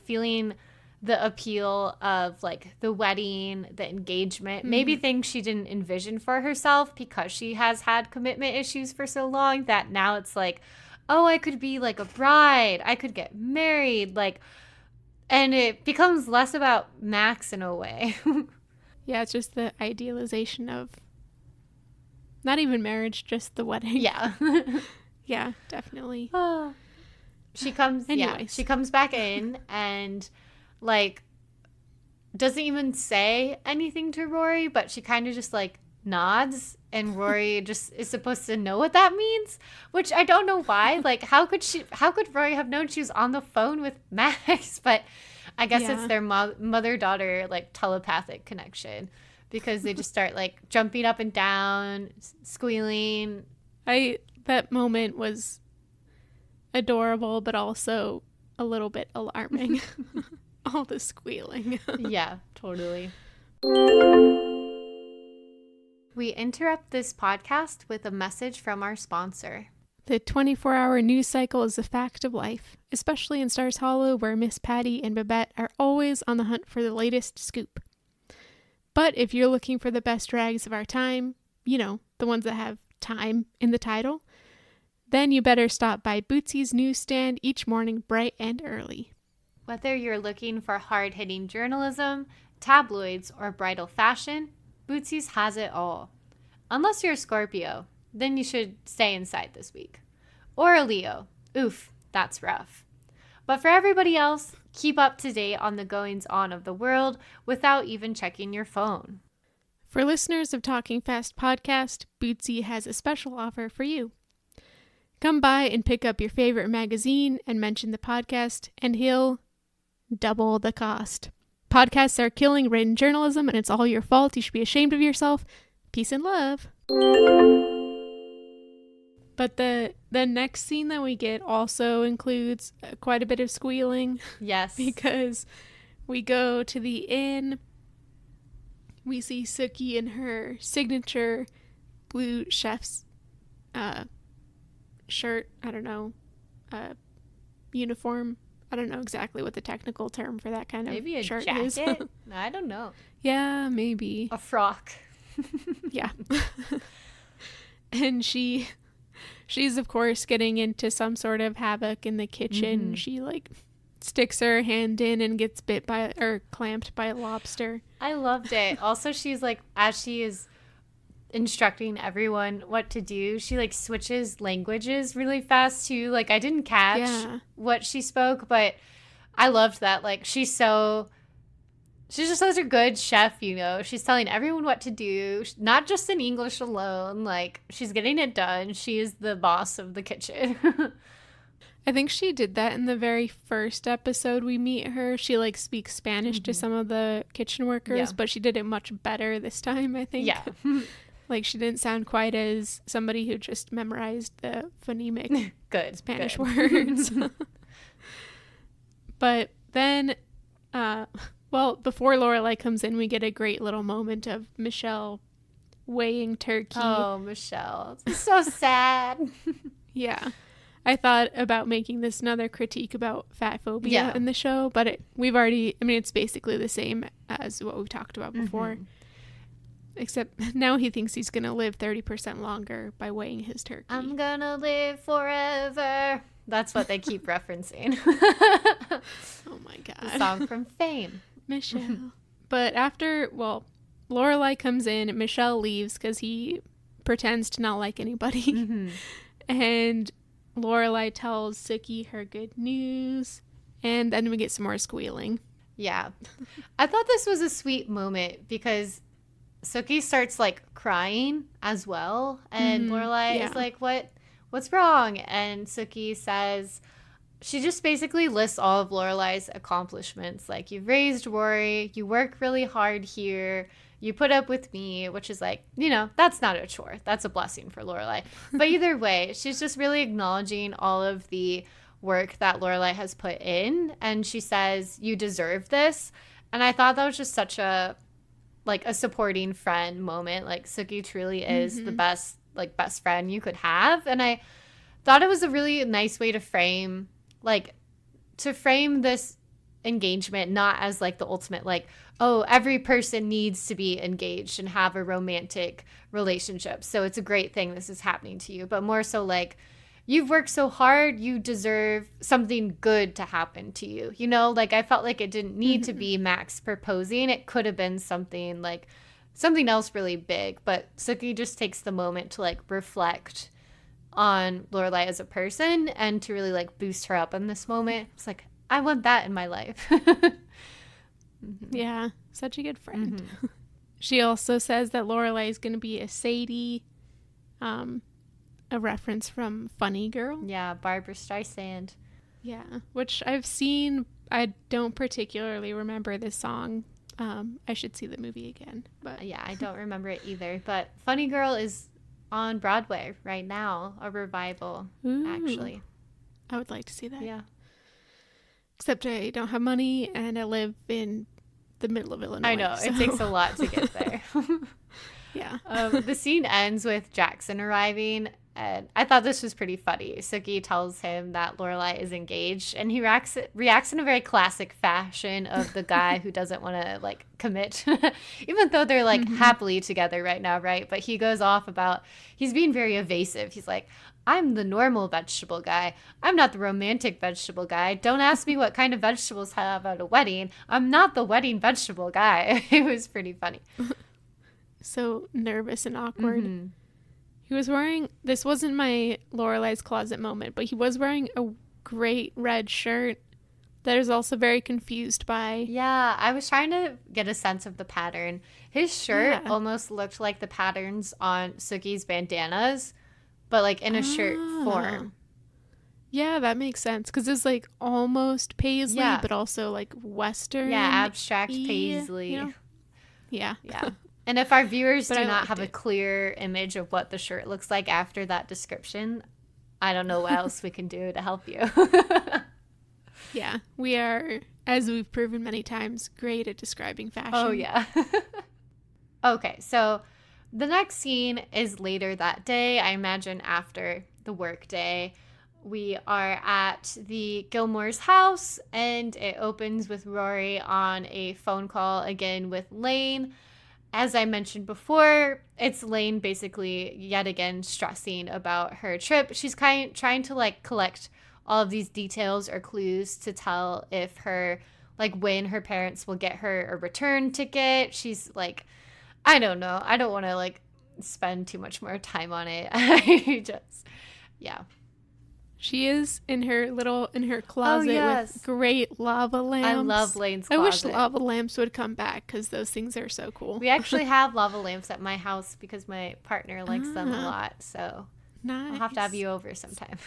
feeling the appeal of like the wedding, the engagement, maybe things she didn't envision for herself because she has had commitment issues for so long that now it's like, oh, I could be like a bride. I could get married. Like, and it becomes less about Max in a way. Yeah, it's just the idealization of not even marriage, just the wedding. Yeah. Yeah, definitely. She comes back in and like doesn't even say anything to Rory, but she kind of just like nods, and Rory just is supposed to know what that means, which I don't know why. Like, how could Rory have known she was on the phone with Max? But I guess it's their mother-daughter like telepathic connection, because they just start like jumping up and down, squealing. That moment was adorable, but also a little bit alarming. All the squealing. Yeah, totally. We interrupt this podcast with a message from our sponsor. The 24-hour news cycle is a fact of life, especially in Stars Hollow, where Miss Patty and Babette are always on the hunt for the latest scoop. But if you're looking for the best drags of our time, you know, the ones that have time in the title, then you better stop by Bootsy's newsstand each morning bright and early. Whether you're looking for hard-hitting journalism, tabloids, or bridal fashion, Bootsy's has it all. Unless you're a Scorpio, then you should stay inside this week. Or a Leo. Oof, that's rough. But for everybody else, keep up to date on the goings-on of the world without even checking your phone. For listeners of Talking Fast podcast, Bootsy has a special offer for you. Come by and pick up your favorite magazine and mention the podcast, and he'll double the cost. Podcasts are killing written journalism, and it's all your fault. You should be ashamed of yourself. Peace and love. But the next scene that we get also includes quite a bit of squealing. Yes. Because we go to the inn. We see Sookie in her signature blue chef's shirt. I don't know. Uniform. I don't know exactly what the technical term for that kind of maybe a shirt jacket? is. I don't know. Yeah, maybe. A frock. Yeah. And she's of course getting into some sort of havoc in the kitchen. She like sticks her hand in and gets bit by or clamped by a lobster. I loved it. Also, she's like, as she is instructing everyone what to do, she like switches languages really fast too. Like, I didn't catch what she spoke, but I loved that. Like, she's just such a good chef, you know. She's telling everyone what to do, not just in English alone. Like, she's getting it done. She is the boss of the kitchen. I think she did that in the very first episode we meet her. She like speaks Spanish to some of the kitchen workers, but she did it much better this time, I think. Yeah. Like, she didn't sound quite as somebody who just memorized the phonemic Spanish words. But then, before Lorelai comes in, we get a great little moment of Michelle weighing turkey. Oh, Michelle. It's so sad. Yeah. I thought about making this another critique about fat phobia in the show, but it's basically the same as what we've talked about before. Except now he thinks he's going to live 30% longer by weighing his turkey. I'm going to live forever. That's what they keep referencing. Oh my God. The song from Fame. Michelle. But after, Lorelai comes in, Michelle leaves because he pretends to not like anybody. And Lorelai tells Sookie her good news. And then we get some more squealing. Yeah. I thought this was a sweet moment because Sookie starts like crying as well. And Lorelai is like, what's wrong? And Sookie says, she just basically lists all of Lorelai's accomplishments. Like, you've raised Rory, you work really hard here, you put up with me, which is like, that's not a chore. That's a blessing for Lorelai. But either way, she's just really acknowledging all of the work that Lorelai has put in. And she says, you deserve this. And I thought that was just such a supporting friend moment. Like, Sookie truly is the best friend you could have. And I thought it was a really nice way to frame this engagement, not as like the ultimate, like, oh, every person needs to be engaged and have a romantic relationship, so it's a great thing this is happening to you, but more so like, you've worked so hard, you deserve something good to happen to you. Like, I felt like it didn't need to be Max proposing. It could have been something else really big, but Sookie just takes the moment to like reflect on Lorelai as a person and to really like boost her up in this moment. It's like, I want that in my life. Yeah, such a good friend. She also says that Lorelai is going to be a Sadie, a reference from Funny Girl. Yeah, Barbra Streisand. Yeah, which I've seen. I don't particularly remember this song. I should see the movie again. But yeah, I don't remember it either. But Funny Girl is on Broadway right now, a revival. Ooh, actually. I would like to see that. Yeah. Except I don't have money and I live in the middle of Illinois. I know. So. It takes a lot to get there. Yeah. The scene ends with Jackson arriving, and I thought this was pretty funny. Sookie tells him that Lorelai is engaged, and he reacts in a very classic fashion of the guy who doesn't want to, like, commit, even though they're, like, happily together right now, right? But he goes off about, he's being very evasive. He's like, I'm the normal vegetable guy. I'm not the romantic vegetable guy. Don't ask me what kind of vegetables I have at a wedding. I'm not the wedding vegetable guy. It was pretty funny. So nervous and awkward. He was wearing, this wasn't my Lorelai's closet moment, but he was wearing a great red shirt that I was also very confused by. Yeah, I was trying to get a sense of the pattern. His shirt almost looked like the patterns on Sookie's bandanas, but like in a shirt form. Yeah, that makes sense, because it's like almost paisley, but also like Western. Yeah, abstract paisley. You know? Yeah. And if our viewers do not have a clear image of what the shirt looks like after that description, I don't know what else we can do to help you. Yeah, we are, as we've proven many times, great at describing fashion. Oh, yeah. Okay, so the next scene is later that day. I imagine after the work day. We are at the Gilmore's house, and it opens with Rory on a phone call again with Lane. As I mentioned before, it's Lane basically yet again stressing about her trip. She's trying to like collect all of these details or clues to tell if her, like, when her parents will get her a return ticket. She's like, I don't know. I don't want to like spend too much more time on it. Yeah. She is in her closet with great lava lamps. I love Lane's closet. I wish lava lamps would come back, because those things are so cool. We actually have lava lamps at my house because my partner likes them a lot. So nice. I'll have to have you over sometime.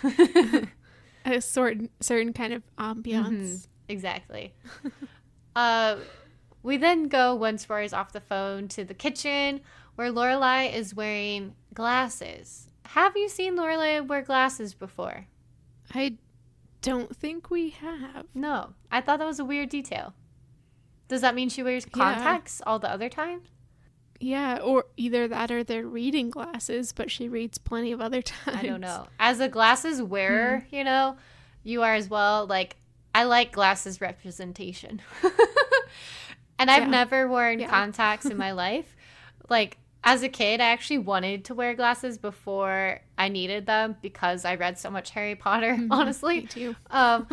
A certain kind of ambiance. Exactly. We then go, once Rory's off the phone, to the kitchen where Lorelai is wearing glasses. Have you seen Lorelai wear glasses before? I don't think we have. No. I thought that was a weird detail. Does that mean she wears contacts all the other times? Yeah, or either that or they're reading glasses, but she reads plenty of other times. I don't know. As a glasses wearer, you know, you are as well. Like, I like glasses representation. And I've never worn contacts in my life. Like, as a kid, I actually wanted to wear glasses before I needed them because I read so much Harry Potter, honestly. Me too.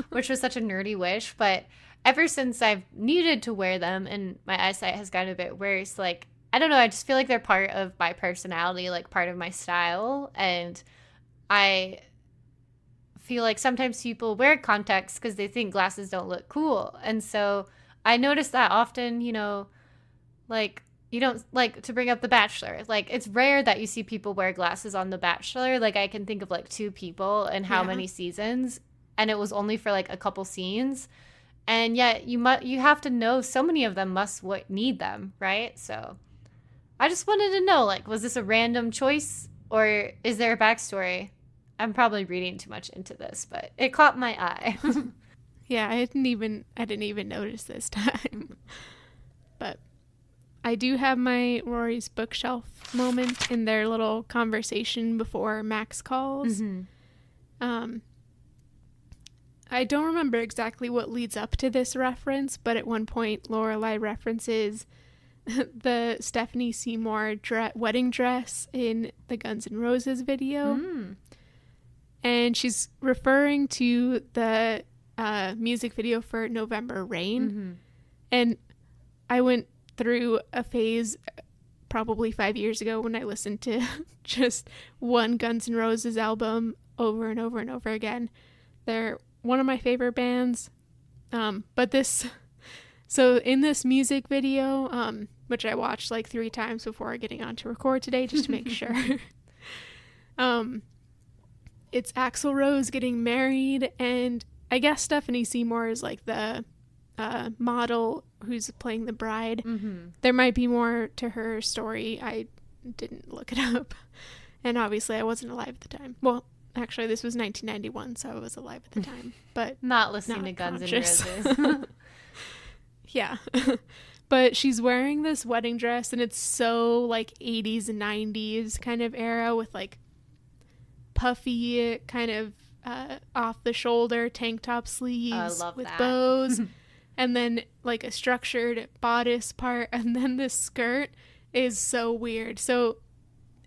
Which was such a nerdy wish. But ever since I've needed to wear them and my eyesight has gotten a bit worse, like, I don't know, I just feel like they're part of my personality, like part of my style. And I feel like sometimes people wear contacts because they think glasses don't look cool. And so I notice that often, you know, like, you don't, like, to bring up The Bachelor, like, it's rare that you see people wear glasses on The Bachelor. Like, I can think of, like, 2 people in how many seasons, and it was only for, like, a couple scenes. And yet you have to know so many of them must need them, right? So I just wanted to know, like, was this a random choice or is there a backstory? I'm probably reading too much into this, but it caught my eye. Yeah, I didn't even notice this time. But I do have my Rory's bookshelf moment in their little conversation before Max calls. I don't remember exactly what leads up to this reference, but at one point Lorelai references the Stephanie Seymour wedding dress in the Guns N' Roses video. And she's referring to the music video for November Rain. And I went through a phase probably 5 years ago when I listened to just one Guns N' Roses album over and over and over again. They're one of my favorite bands. So in this music video, which I watched like 3 times before getting on to record today just to make sure, it's Axl Rose getting married, and I guess Stephanie Seymour is like the model who's playing the bride. There might be more to her story. I didn't look it up, and obviously I wasn't alive at the time. Well, actually this was 1991, so I was alive at the time, but not listening to Guns N' Roses. Yeah. But she's wearing this wedding dress, and it's so like 80s and 90s kind of era with like puffy kind of off the shoulder tank top sleeves with bows and then like a structured bodice part, and then this skirt is so weird. So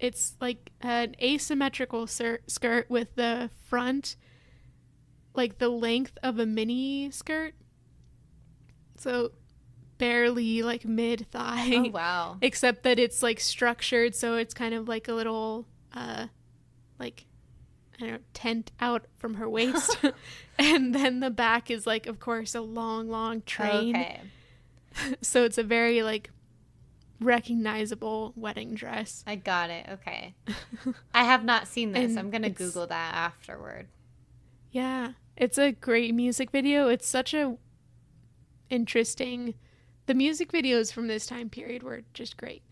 it's like an asymmetrical skirt with the front like the length of a mini skirt, so barely like mid thigh. Oh wow. Except that it's like structured, so it's kind of like a little like, I don't know, tent out from her waist. And then the back is like, of course, a long train. Okay. So it's a very like recognizable wedding dress. I got it. Okay. I have not seen this. And I'm going to Google that afterward. Yeah. It's a great music video. It's such a interesting... The music videos from this time period were just great.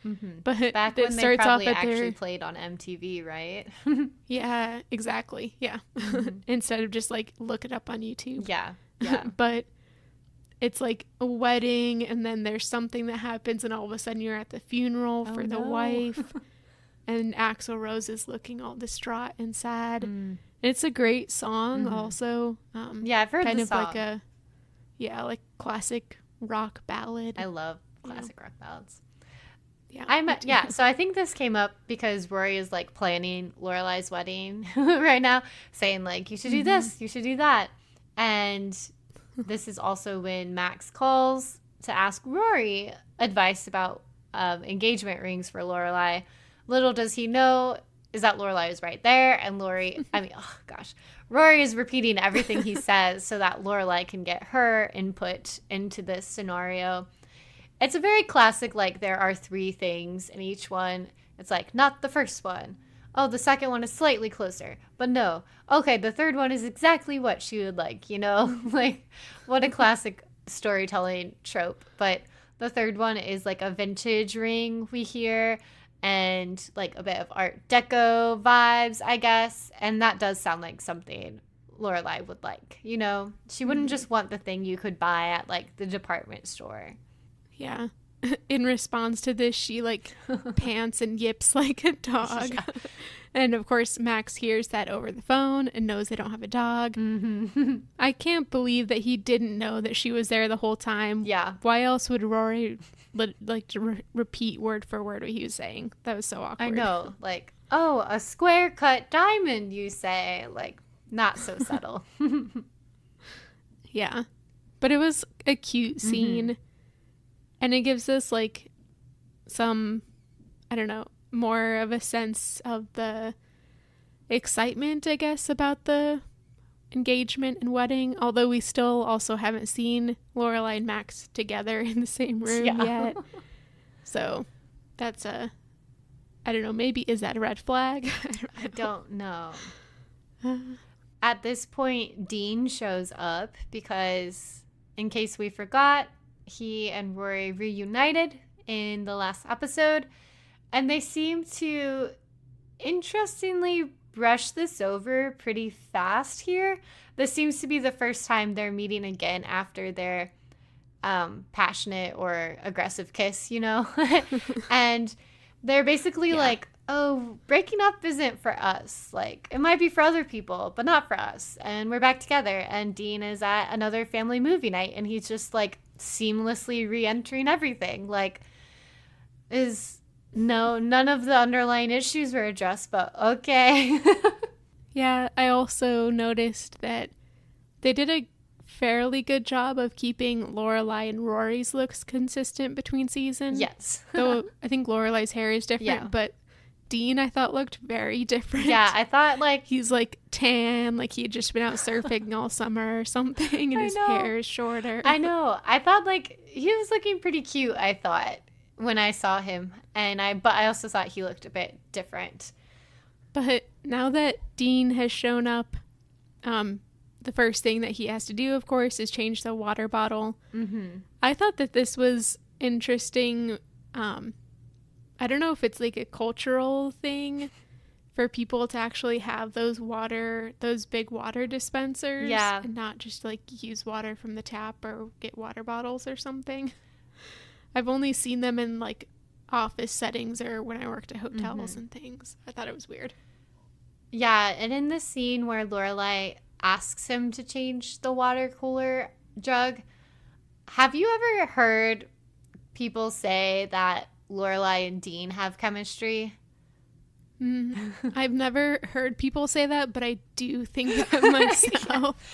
But back when they probably actually played on MTV, right? Yeah, exactly. Yeah. Instead of just like look it up on YouTube. Yeah. But it's like a wedding, and then there's something that happens, and all of a sudden you're at the funeral for the wife, and Axl Rose is looking all distraught and sad. And it's a great song also. Yeah, I've heard kind the of song. like a like classic rock ballad. I love classic rock ballads. Yeah. So I think this came up because Rory is like planning Lorelai's wedding right now, saying like, you should do this, you should do that. And this is also when Max calls to ask Rory advice about engagement rings for Lorelai. Little does he know is that Lorelai is right there, and Rory is repeating everything he says so that Lorelai can get her input into this scenario. It's a very classic, like, there are 3 things in each one. It's like, not the first one. Oh, the second one is slightly closer. But no. Okay, the third one is exactly what she would like, you know? Like, what a classic storytelling trope. But the third one is, like, a vintage ring we hear, and, like, a bit of Art Deco vibes, I guess. And that does sound like something Lorelai would like, you know? She wouldn't just want the thing you could buy at, like, the department store. Yeah. in response to this, she like pants and yips like a dog. Yeah. And of course, Max hears that over the phone and knows they don't have a dog. Mm-hmm. I can't believe that he didn't know that she was there the whole time. Yeah. Why else would Rory like to repeat word for word what he was saying? That was so awkward. I know. Like, oh, a square cut diamond, you say. Like, not so subtle. Yeah. But it was a cute scene. Mm-hmm. And it gives us like some, I don't know, more of a sense of the excitement, I guess, about the engagement and wedding, although we still also haven't seen Lorelai and Max together in the same room yet. So that's I don't know, maybe is that a red flag? I don't know. At this point, Dean shows up because, in case we forgot, he and Rory reunited in the last episode, and they seem to interestingly brush this over pretty fast here. This seems to be the first time they're meeting again after their passionate or aggressive kiss, you know? And they're basically like, oh, breaking up isn't for us. Like, it might be for other people, but not for us. And we're back together. And Dean is at another family movie night, and he's just like seamlessly re-entering everything. Like, none of the underlying issues were addressed, but okay. Yeah, I also noticed that they did a fairly good job of keeping Lorelai and Rory's looks consistent between seasons. Yes. Though I think Lorelai's hair is different, but Dean I thought looked very different. Yeah, I thought like he's like tan, like he had just been out surfing all summer or something, and his hair is shorter. I know. I thought like he was looking pretty cute, I thought, when I saw him, but I also thought he looked a bit different. But now that Dean has shown up, the first thing that he has to do, of course, is change the water bottle. Mm-hmm. I thought that this was interesting. I don't know if it's like a cultural thing for people to actually have those big water dispensers. Yeah. And not just like use water from the tap or get water bottles or something. I've only seen them in like office settings or when I worked at hotels and things. I thought it was weird. Yeah, and in the scene where Lorelai asks him to change the water cooler jug, have you ever heard people say that Lorelai and Dean have chemistry? I've never heard people say that, but I do think that myself.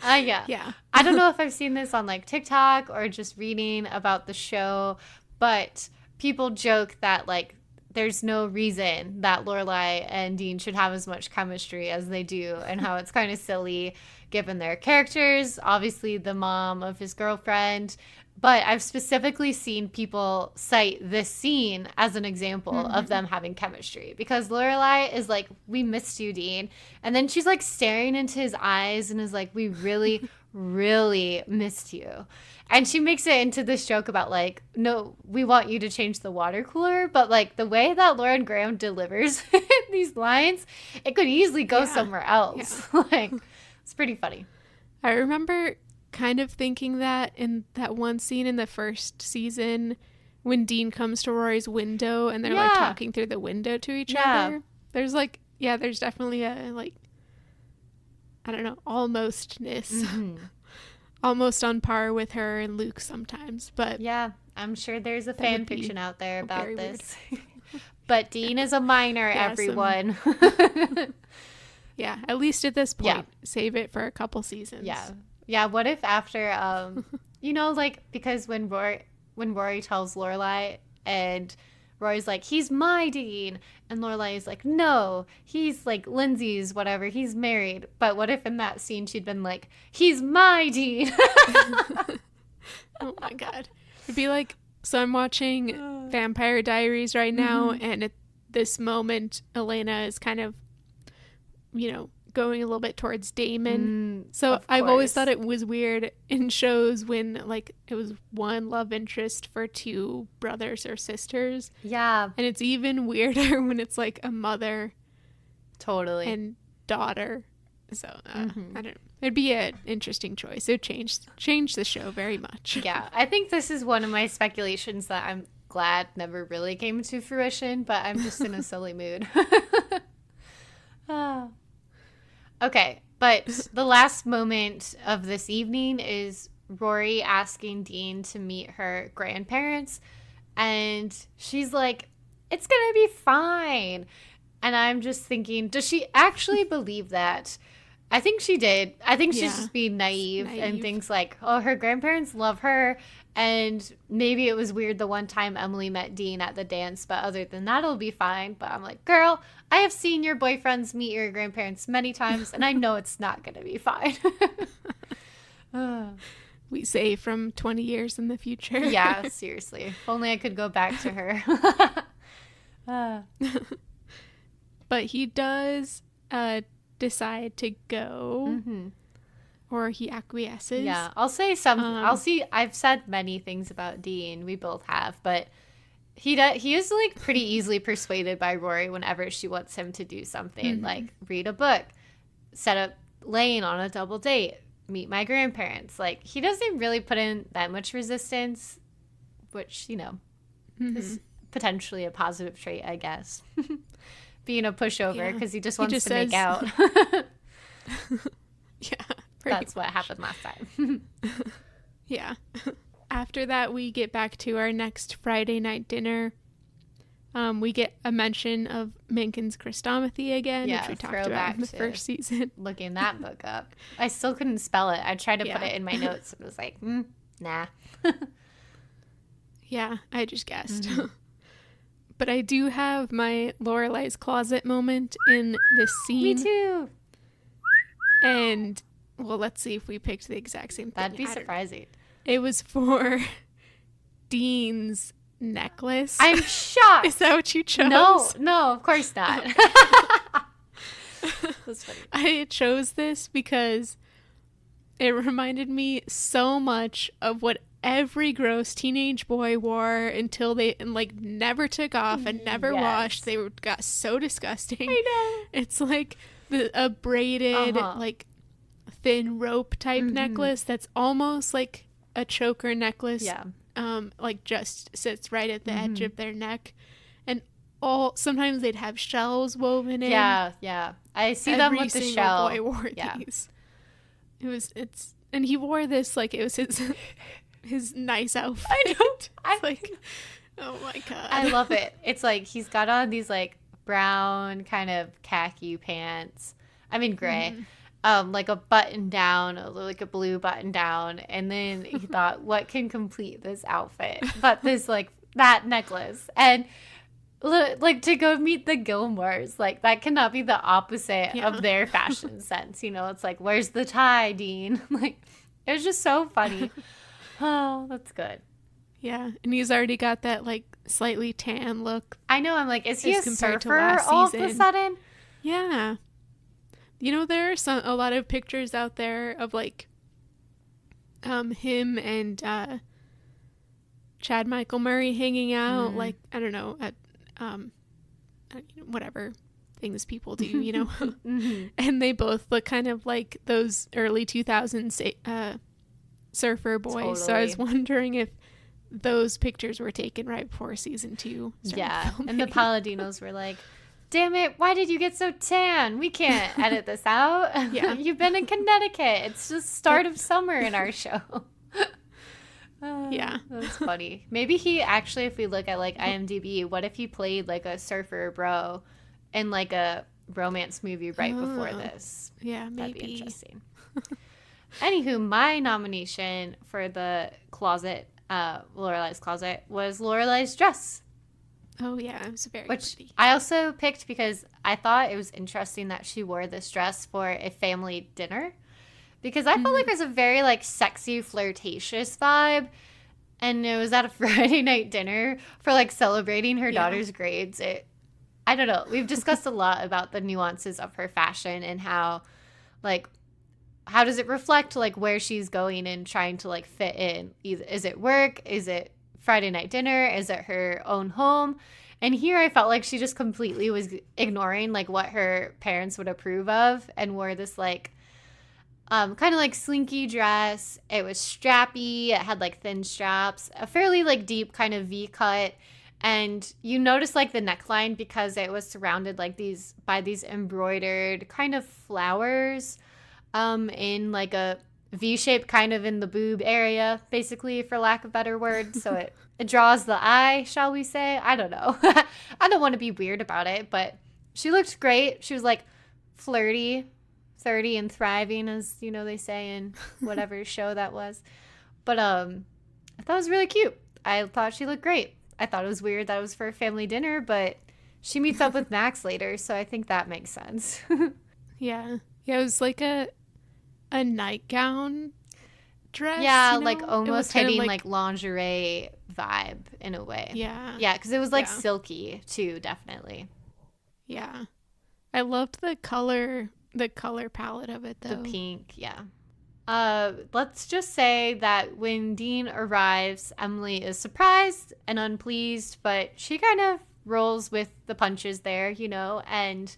Yeah. I don't know if I've seen this on like TikTok or just reading about the show, but people joke that like there's no reason that Lorelai and Dean should have as much chemistry as they do, and how it's kind of silly given their characters. Obviously, the mom of his girlfriend. But I've specifically seen people cite this scene as an example of them having chemistry. Because Lorelai is like, we missed you, Dean. And then she's like staring into his eyes and is like, we really, really missed you. And she makes it into this joke about like, no, we want you to change the water cooler. But like the way that Lauren Graham delivers these lines, it could easily go somewhere else. Yeah. Like, it's pretty funny. I remember kind of thinking that in that one scene in the first season when Dean comes to Rory's window and they're like talking through the window to each other. There's like, there's definitely a like, I don't know, almostness. Almost on par with her and Luke sometimes, but yeah, I'm sure there's a fan fiction out there about this. But Dean is a minor, everyone. Yeah, at least at this point, save it for a couple seasons. Yeah, what if after, you know, like, because when Rory tells Lorelai and Rory's like, he's my Dean, and Lorelai is like, no, he's like Lindsay's, whatever, he's married. But what if in that scene she'd been like, he's my Dean? Oh my God. It'd be like, so I'm watching Vampire Diaries right now, and at this moment, Elena is kind of, you know, going a little bit towards Damon. So I've always thought it was weird in shows when like it was one love interest for two brothers or sisters. Yeah. And it's even weirder when it's like a mother and daughter So I don't know. It'd be an interesting choice. It would change the show very much. Yeah, I think this is one of my speculations that I'm glad never really came to fruition, but I'm just in a silly mood. Okay, but the last moment of this evening is Rory asking Dean to meet her grandparents, and she's like, it's gonna be fine. And I'm just thinking, does she actually believe that? I think she did. I think she's just being naive and thinks like, oh, her grandparents love her, and maybe it was weird the one time Emily met Dean at the dance, but other than that, it'll be fine. But I'm like, girl, I have seen your boyfriends meet your grandparents many times, and I know it's not going to be fine. We say from 20 years in the future. Yeah, seriously. If only I could go back to her. But he does decide to go, or he acquiesces. Yeah, I'll say some. I've said many things about Dean. We both have, but he is like pretty easily persuaded by Rory whenever she wants him to do something, like read a book, set up Lane on a double date, meet my grandparents. Like, he doesn't really put in that much resistance, which, you know, is potentially a positive trait, I guess. Being a pushover because he just wants to make out. Yeah. That's what happened last time. Yeah. After that, we get back to our next Friday night dinner. We get a mention of Mencken's Christomathy again, which we talked about in the first season. Looking that book up. I still couldn't spell it. I tried to put it in my notes and was like, nah. Yeah, I just guessed. But I do have my Lorelai's closet moment in this scene. Me too. And, well, let's see if we picked the exact same thing. That'd be surprising. It was for Dean's necklace. I'm shocked. Is that what you chose? No, of course not. That's funny. I chose this because it reminded me so much of what every gross teenage boy wore until they never took off and never washed. They got so disgusting. I know. It's like a braided like thin rope type necklace that's almost like a choker necklace. Yeah. Like just sits right at the edge of their neck, and sometimes they'd have shells woven in. Yeah. I see them with the shell. Boy wore these. And he wore this like it was his nice outfit. I know. It's like, oh my god. I love it. It's like he's got on these like brown kind of khaki pants. I mean gray. Like a button down, like a blue button down, and then he thought, what can complete this outfit but this like that necklace? And like to go meet the Gilmores, like that cannot be the opposite of their fashion sense, you know? It's like, where's the tie, Dean? Like, it was just so funny. Oh, that's good. Yeah, and he's already got that like slightly tan look. I know. I'm like, is he a surfer all of a sudden? Yeah. You know, there are a lot of pictures out there of like him and Chad Michael Murray hanging out, like, I don't know, at whatever things people do, you know. And they both look kind of like those early 2000s surfer boys. Totally. So I was wondering if those pictures were taken right before season 2 started filming. And the Paladinos were like, damn it, why did you get so tan? We can't edit this out. Yeah. You've been in Connecticut. It's just start of summer in our show. Yeah. That's funny. Maybe he actually, if we look at like IMDb, what if he played like a surfer bro in like a romance movie right before this? Yeah, maybe. That'd be interesting. Anywho, my nomination for the closet, Lorelai's closet, was Lorelai's dress. Oh, yeah, it was very pretty. I also picked because I thought it was interesting that she wore this dress for a family dinner. Because I felt like it was a very, like, sexy, flirtatious vibe. And it was at a Friday night dinner for, like, celebrating her daughter's grades. I don't know. We've discussed a lot about the nuances of her fashion and how, like, how does it reflect, like, where she's going and trying to, like, fit in. Is it work? Is it Friday night dinner? Is it her own home? And here I felt like she just completely was ignoring like what her parents would approve of and wore this like kind of like slinky dress. It was strappy. It had like thin straps, a fairly like deep kind of V cut. And you notice like the neckline because it was surrounded like these embroidered kind of flowers in like a V shape kind of in the boob area, basically, for lack of better words. So it draws the eye, shall we say? I don't know. I don't want to be weird about it, but she looked great. She was like flirty, 30 and thriving, as you know they say in whatever show that was. But I thought it was really cute. I thought she looked great. I thought it was weird that it was for a family dinner, but she meets up with Max later, so I think that makes sense. Yeah. Yeah, it was like a nightgown dress. Yeah, you know? Like almost hitting like lingerie vibe in a way. Yeah. Yeah, because it was like silky too, definitely. Yeah. I loved the color palette of it, though. The pink, yeah. Let's just say that when Dean arrives, Emily is surprised and unpleased, but she kind of rolls with the punches there, you know, and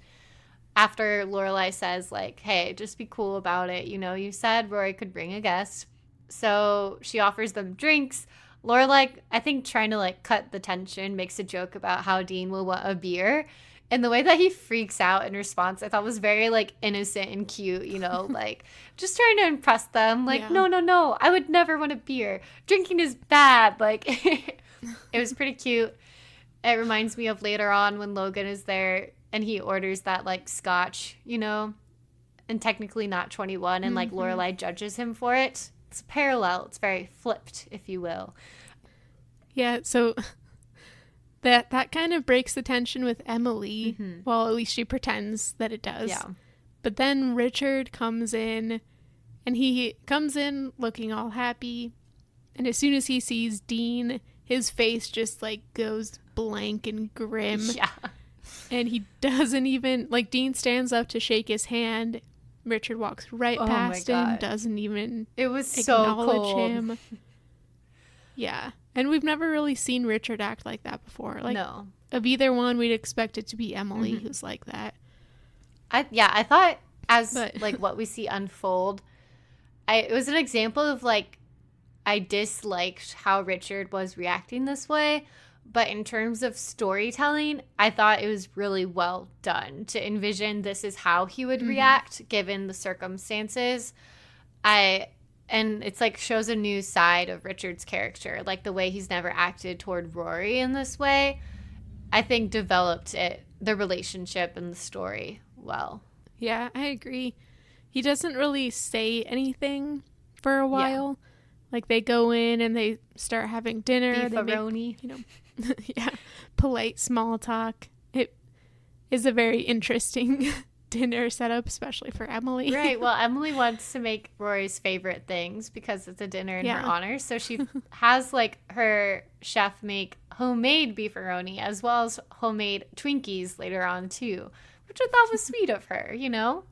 after Lorelai says, like, hey, just be cool about it, you know, you said Rory could bring a guest, so she offers them drinks. Lorelai, I think trying to, like, cut the tension, makes a joke about how Dean will want a beer. And the way that he freaks out in response, I thought was very, like, innocent and cute, you know, like, just trying to impress them. Like, no, I would never want a beer. Drinking is bad. Like, it was pretty cute. It reminds me of later on when Logan is there and he orders that, like, scotch, you know, and technically not 21, and, like, Lorelai judges him for it. It's a parallel. It's very flipped, if you will. Yeah, so... That kind of breaks the tension with Emily. Well, at least she pretends that it does. Yeah. But then Richard comes in, and he comes in looking all happy. And as soon as he sees Dean, his face just, like, goes blank and grim. Yeah. And he doesn't even, like, Dean stands up to shake his hand. Richard walks right past him, doesn't even it was acknowledge so cold. him. Yeah. And we've never really seen Richard act like that before. Like, no. Of either one, we'd expect it to be Emily who's like that. I thought like what we see unfold, it was an example of like I disliked how Richard was reacting this way, but in terms of storytelling, I thought it was really well done to envision this is how he would react given the circumstances. And it's like shows a new side of Richard's character, like the way he's never acted toward Rory in this way, I think developed the relationship and the story well. Yeah, I agree. He doesn't really say anything for a while. Yeah. Like they go in and they start having dinner. Beefaroni. You know, yeah, polite small talk. It is a very interesting dinner setup, especially for Emily. Right. Well, Emily wants to make Rory's favorite things because it's a dinner in her honor. So she has like her chef make homemade beefaroni as well as homemade Twinkies later on too, which I thought was sweet of her, you know?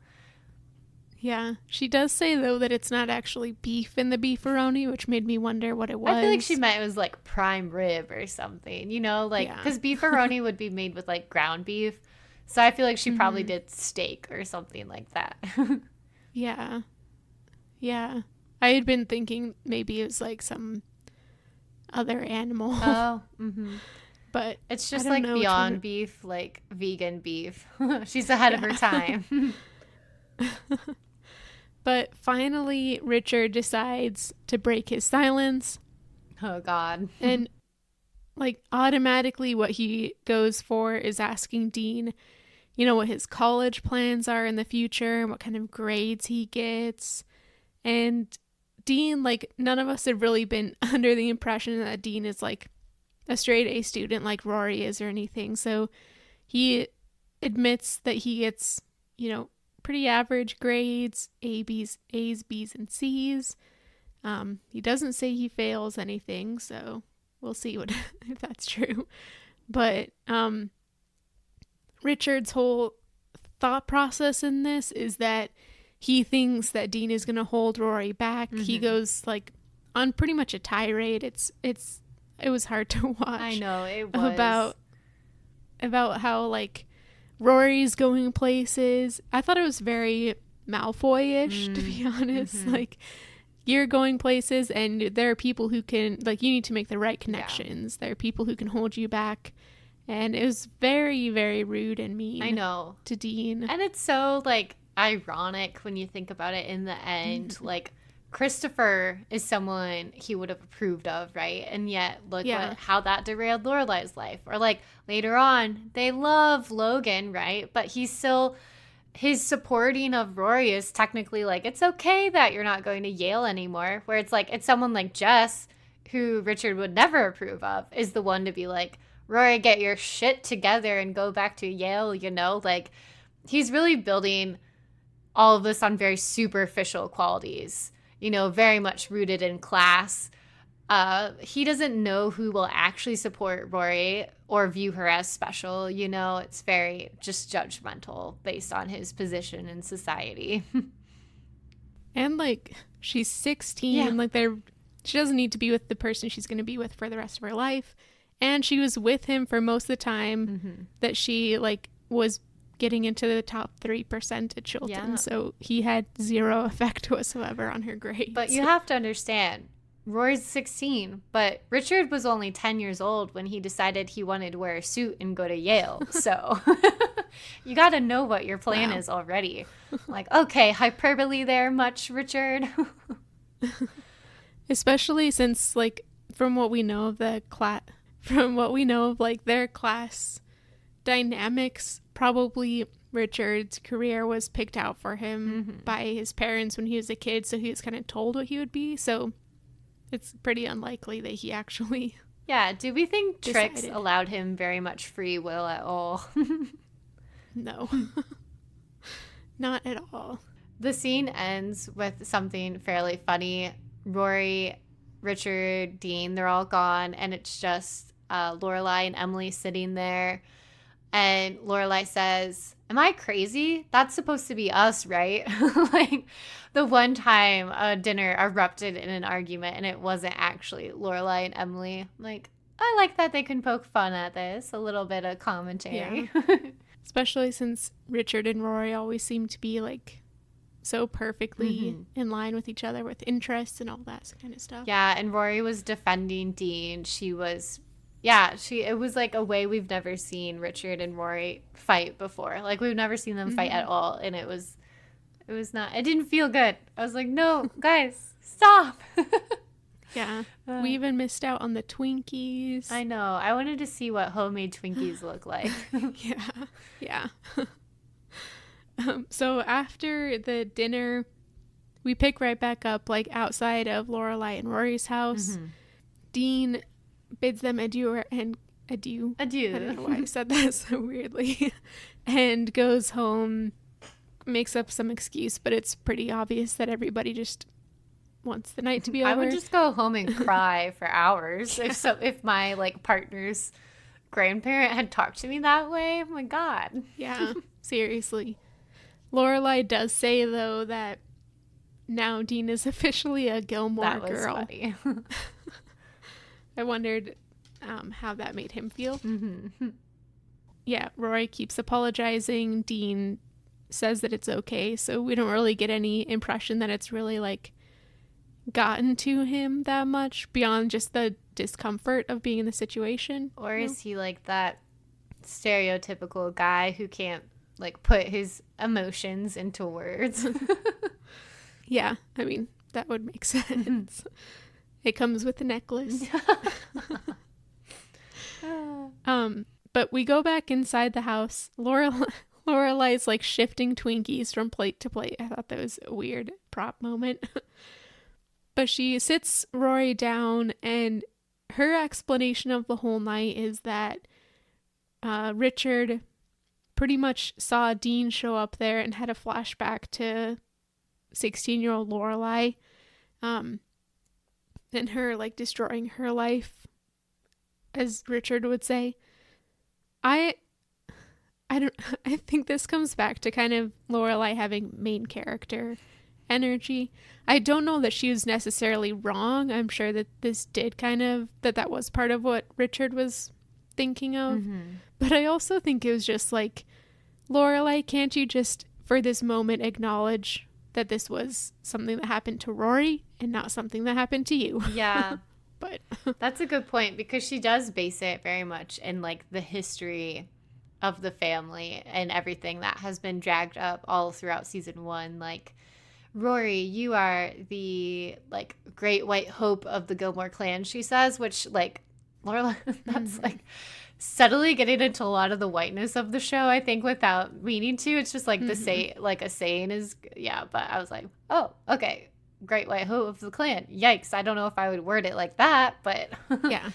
Yeah. She does say though that it's not actually beef in the beefaroni, which made me wonder what it was. I feel like she meant it was like prime rib or something, you know, like because beefaroni would be made with like ground beef. So I feel like she probably did steak or something like that. Yeah. Yeah. I had been thinking maybe it was like some other animal. Oh. But it's just like Beyond Beef, like vegan beef. She's ahead of her time. But finally, Richard decides to break his silence. Oh, God. And like automatically what he goes for is asking Dean, you know, what his college plans are in the future and what kind of grades he gets. And Dean, like, none of us have really been under the impression that Dean is like a straight A student like Rory is or anything. So he admits that he gets, you know, pretty average grades, A's, B's, and C's. He doesn't say he fails anything, so we'll see if that's true. But Richard's whole thought process in this is that he thinks that Dean is going to hold Rory back. He goes like on pretty much a tirade. It was hard to watch. I know, it was. about how, like, Rory's going places. I thought it was very Malfoy-ish, to be honest. Like, you're going places and there are people who can, like, you need to make the right connections. There are people who can hold you back. And it was very, very rude and mean. I know. To Dean. And it's so, like, ironic when you think about it in the end. Like, Christopher is someone he would have approved of, right? And yet, look how that derailed Lorelai's life. Or, like, later on, they love Logan, right? But he's still, his supporting of Rory is technically like, it's okay that you're not going to Yale anymore. Where it's like, it's someone like Jess, who Richard would never approve of, is the one to be like, Rory, get your shit together and go back to Yale, you know? Like, he's really building all of this on very superficial qualities, you know, very much rooted in class. He doesn't know who will actually support Rory or view her as special, you know? It's very just judgmental based on his position in society. And, like, she's 16. Like, she doesn't need to be with the person she's going to be with for the rest of her life. And she was with him for most of the time that she, like, was getting into the top 3% at Chilton. Yeah. So he had zero effect whatsoever on her grades. But you have to understand, Rory's 16, but Richard was only 10 years old when he decided he wanted to wear a suit and go to Yale. So you got to know what your plan is already. Like, okay, hyperbole there much, Richard? Especially since, like, from what we know of like, their class dynamics, probably Richard's career was picked out for him by his parents when he was a kid, so he was kind of told what he would be. So it's pretty unlikely that he actually do we think Trix allowed him very much free will at all? No. Not at all. The scene ends with something fairly funny. Rory, Richard, Dean, they're all gone, and it's just Lorelai and Emily sitting there. And Lorelai says, "Am I crazy? That's supposed to be us, right?" Like, the one time a dinner erupted in an argument and it wasn't actually Lorelai and Emily. Like, I like that they can poke fun at this. A little bit of commentary. Yeah. Especially since Richard and Rory always seem to be, like, so perfectly in line with each other with interests and all that kind of stuff. Yeah, and Rory was defending Dean. She was... it was like a way we've never seen Richard and Rory fight before. Like, we've never seen them fight at all. And it was not, it didn't feel good. I was like, no, guys, stop. Yeah. We even missed out on the Twinkies. I know. I wanted to see what homemade Twinkies look like. Yeah. So after the dinner, we pick right back up, like, outside of Lorelai and Rory's house. Dean bids them adieu. I don't know why I said that so weirdly. And goes home, makes up some excuse, but it's pretty obvious that everybody just wants the night to be over. I would just go home and cry for hours if my, like, partner's grandparent had talked to me that way. Oh my God. Yeah, seriously. Lorelai does say, though, that now Dean is officially a Gilmore girl. Funny. I wondered how that made him feel. Yeah, Rory keeps apologizing. Dean says that it's okay, so we don't really get any impression that it's really, like, gotten to him that much beyond just the discomfort of being in the situation. Or is he like that stereotypical guy who can't, like, put his emotions into words? Yeah, I mean, that would make sense. It comes with the necklace. But we go back inside the house. Lorelai's, like, shifting Twinkies from plate to plate. I thought that was a weird prop moment. But she sits Rory down, and her explanation of the whole night is that Richard pretty much saw Dean show up there and had a flashback to 16-year-old Lorelai, and her, like, destroying her life, as Richard would say. I think this comes back to kind of Lorelai having main character energy. I don't know that she was necessarily wrong. I'm sure that this did kind of, that was part of what Richard was thinking of. But I also think it was just like, Lorelai, can't you just for this moment acknowledge that this was something that happened to Rory and not something that happened to you? Yeah. But that's a good point, because she does base it very much in like the history of the family and everything that has been dragged up all throughout season 1. Like, Rory, you are the like great white hope of the Gilmore clan, she says, which like Lorelai, that's like subtly getting into a lot of the whiteness of the show, I think, without meaning to. It's just like the say, like a saying is, yeah. But I was like, oh, okay, great white hope of the clan. Yikes! I don't know if I would word it like that, but yeah,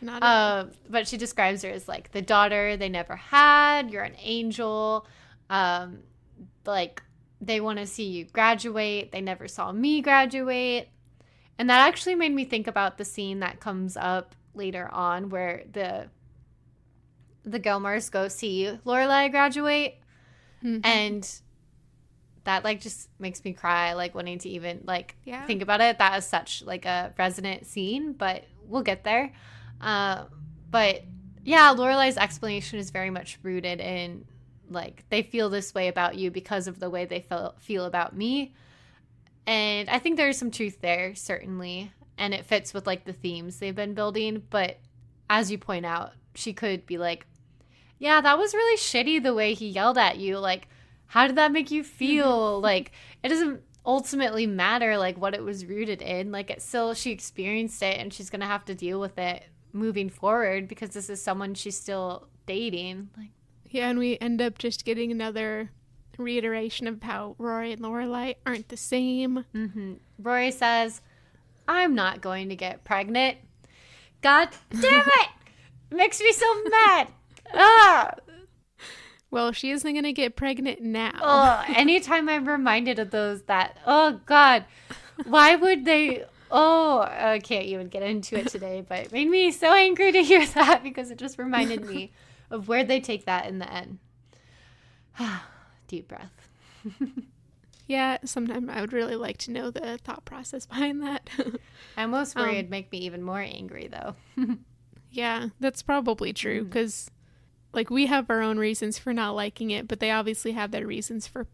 not at all. But she describes her as like the daughter they never had. You're an angel. Like, they want to see you graduate. They never saw me graduate. And that actually made me think about the scene that comes up later on where the Gilmores go see Lorelai graduate. And that like just makes me cry, like wanting to even like think about it. That is such like a resonant scene, but we'll get there. But yeah, Lorelai's explanation is very much rooted in like, they feel this way about you because of the way they feel about me. And I think there's some truth there, certainly. And it fits with like the themes they've been building. But as you point out, she could be like, yeah, that was really shitty the way he yelled at you. Like, how did that make you feel? Like, it doesn't ultimately matter like what it was rooted in. Like, it's still, she experienced it and she's going to have to deal with it moving forward because this is someone she's still dating. Like, yeah, and we end up just getting another reiteration of how Rory and Lorelai aren't the same. Rory says, I'm not going to get pregnant. God damn it! Makes me so mad. Well, she isn't going to get pregnant now. Oh, anytime I'm reminded of those, that, oh God, why would they? Oh, I can't even get into it today, but it made me so angry to hear that because it just reminded me of where they take that in the end. Deep breath. Yeah, sometimes I would really like to know the thought process behind that. I almost worry it'd make me even more angry, though. Yeah, that's probably true, because like, we have our own reasons for not liking it, but they obviously have their reasons for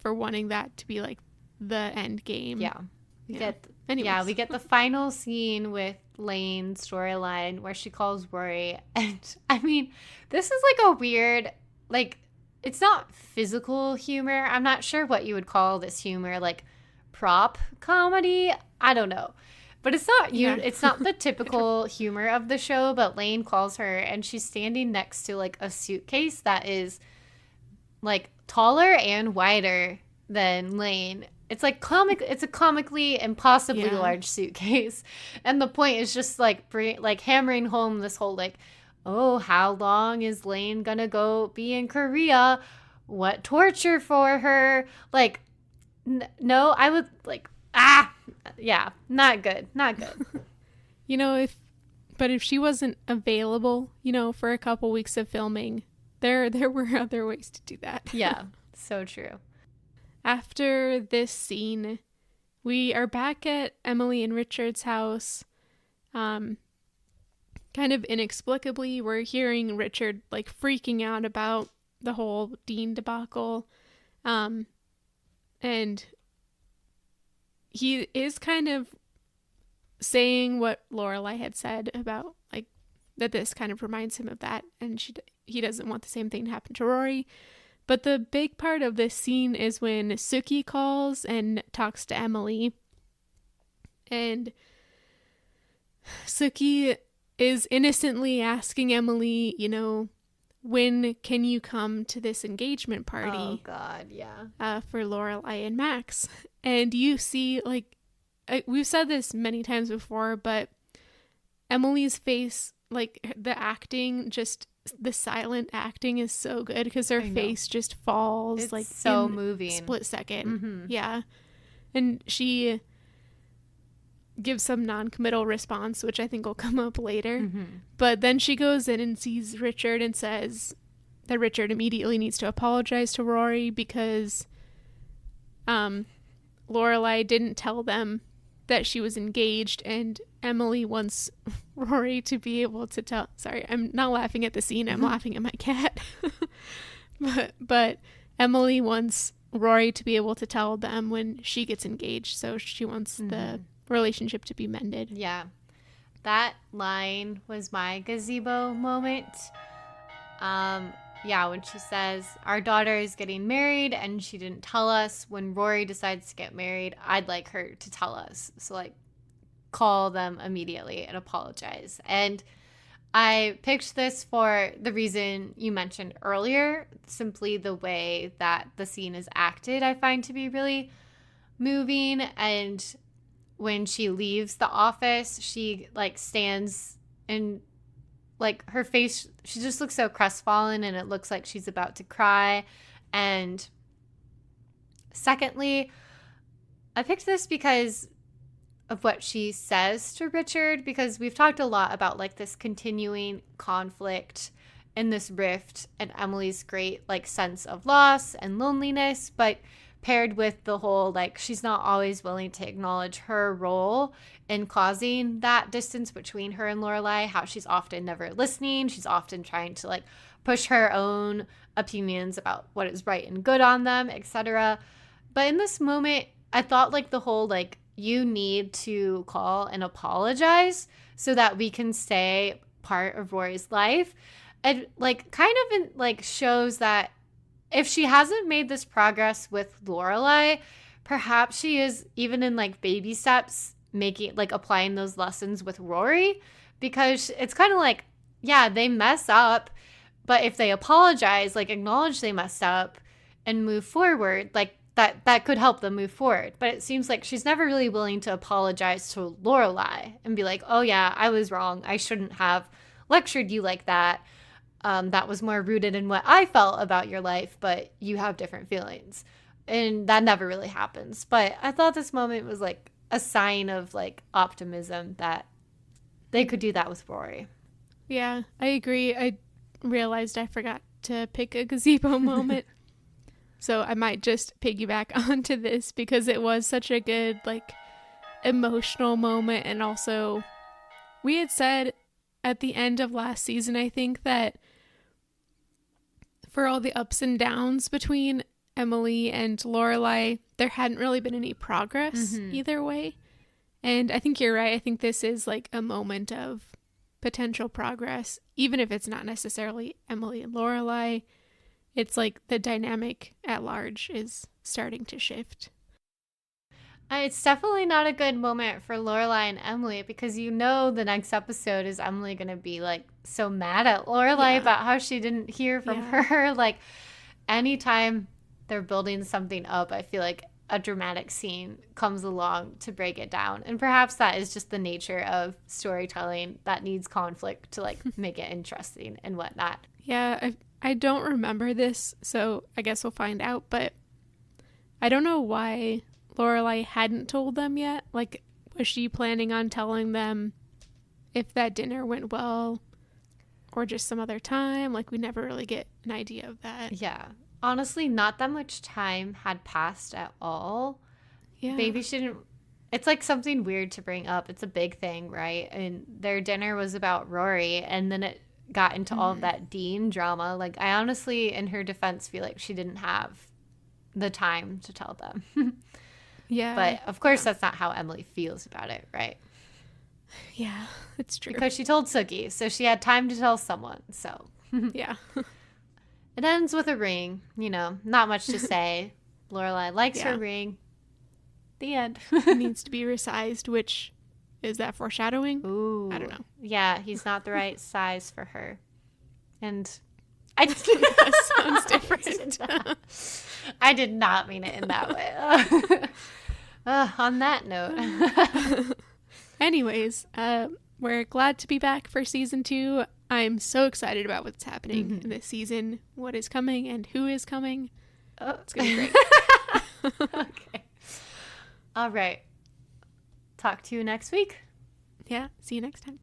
wanting that to be like the end game. Yeah. We get the final scene with Lane's storyline where she calls Rory, and I mean, this is like a weird, like, it's not physical humor. I'm not sure what you would call this humor, like prop comedy. I don't know. But it's not it's not the typical humor of the show, but Lane calls her and she's standing next to like a suitcase that is like taller and wider than Lane. It's like it's a comically impossibly large suitcase. And the point is just like hammering home this whole like, oh, how long is Lane gonna go be in Korea? What torture for her? Like, no, I would like, yeah, not good. You know, if she wasn't available, you know, for a couple weeks of filming, there were other ways to do that. Yeah, so true. After this scene, we are back at Emily and Richard's house. Kind of inexplicably, we're hearing Richard like freaking out about the whole Dean debacle. And he is kind of saying what Lorelai had said about like that this kind of reminds him of that, and he doesn't want the same thing to happen to Rory. But the big part of this scene is when Sookie calls and talks to Emily, and Sookie is innocently asking Emily, you know, when can you come to this engagement party? Oh God, yeah. For Lorelai and Max. And you see, like, we've said this many times before, but Emily's face, like, the acting, just the silent acting is so good because her face just falls. It's like so in moving. Split second. Yeah. And she gives some non-committal response, which I think will come up later. But then she goes in and sees Richard and says that Richard immediately needs to apologize to Rory because Lorelai didn't tell them that she was engaged, and Emily wants Rory to be able to tell. Sorry, I'm not laughing at the scene. I'm laughing at my cat. but Emily wants Rory to be able to tell them when she gets engaged. So she wants the relationship to be mended. Yeah. That line was my gazebo moment. Yeah, when she says, our daughter is getting married and she didn't tell us. When Rory decides to get married, I'd like her to tell us. So, like, call them immediately and apologize. And I picked this for the reason you mentioned earlier. Simply the way that the scene is acted, I find to be really moving. And when she leaves the office, she, like, stands and, like, her face, she just looks so crestfallen, and it looks like she's about to cry. And secondly, I picked this because of what she says to Richard, because we've talked a lot about, like, this continuing conflict and this rift and Emily's great, like, sense of loss and loneliness, but paired with the whole, like, she's not always willing to acknowledge her role in causing that distance between her and Lorelai, how she's often never listening. She's often trying to, like, push her own opinions about what is right and good on them, etc. But in this moment, I thought, like, the whole, like, you need to call and apologize so that we can stay part of Rory's life. And, like, kind of like shows that if she hasn't made this progress with Lorelai, perhaps she is, even in, like, baby steps, making, like, applying those lessons with Rory, because it's kind of like, yeah, they mess up, but if they apologize, like, acknowledge they messed up and move forward, like, that could help them move forward. But it seems like she's never really willing to apologize to Lorelai and be like, oh yeah, I was wrong. I shouldn't have lectured you like that. That was more rooted in what I felt about your life, but you have different feelings. And that never really happens. But I thought this moment was, like, a sign of, like, optimism that they could do that with Rory. Yeah, I agree. I realized I forgot to pick a gazebo moment. So I might just piggyback onto this because it was such a good, like, emotional moment. And also, we had said at the end of last season, I think, that for all the ups and downs between Emily and Lorelai, there hadn't really been any progress either way. And I think you're right. I think this is, like, a moment of potential progress, even if it's not necessarily Emily and Lorelai. It's like the dynamic at large is starting to shift. It's definitely not a good moment for Lorelai and Emily, because you know the next episode is Emily going to be, like, so mad at Lorelai about how she didn't hear from her. Like, anytime they're building something up, I feel like a dramatic scene comes along to break it down. And perhaps that is just the nature of storytelling that needs conflict to, like, make it interesting and whatnot. Yeah, I don't remember this, so I guess we'll find out, but I don't know why Lorelai hadn't told them yet. Like, was she planning on telling them if that dinner went well or just some other time? Like, we never really get an idea of that. Yeah. Honestly, not that much time had passed at all. Yeah. Maybe she didn't. It's, like, something weird to bring up. It's a big thing, right? And their dinner was about Rory, and then it got into all of that Dean drama. Like, I honestly, in her defense, feel like she didn't have the time to tell them. Yeah. But, of course, that's not how Emily feels about it, right? Yeah, it's true. Because she told Sookie, so she had time to tell someone, so. Yeah. It ends with a ring, you know, not much to say. Lorelai likes her ring. The end. It needs to be resized, which, is that foreshadowing? Ooh. I don't know. Yeah, he's not the right size for her. And that sounds different. I did not mean it in that way. On that note. Anyways, we're glad to be back for season 2. I'm so excited about what's happening in this season, what is coming, and who is coming. Oh. It's going to be great. Okay. All right. Talk to you next week. Yeah. See you next time.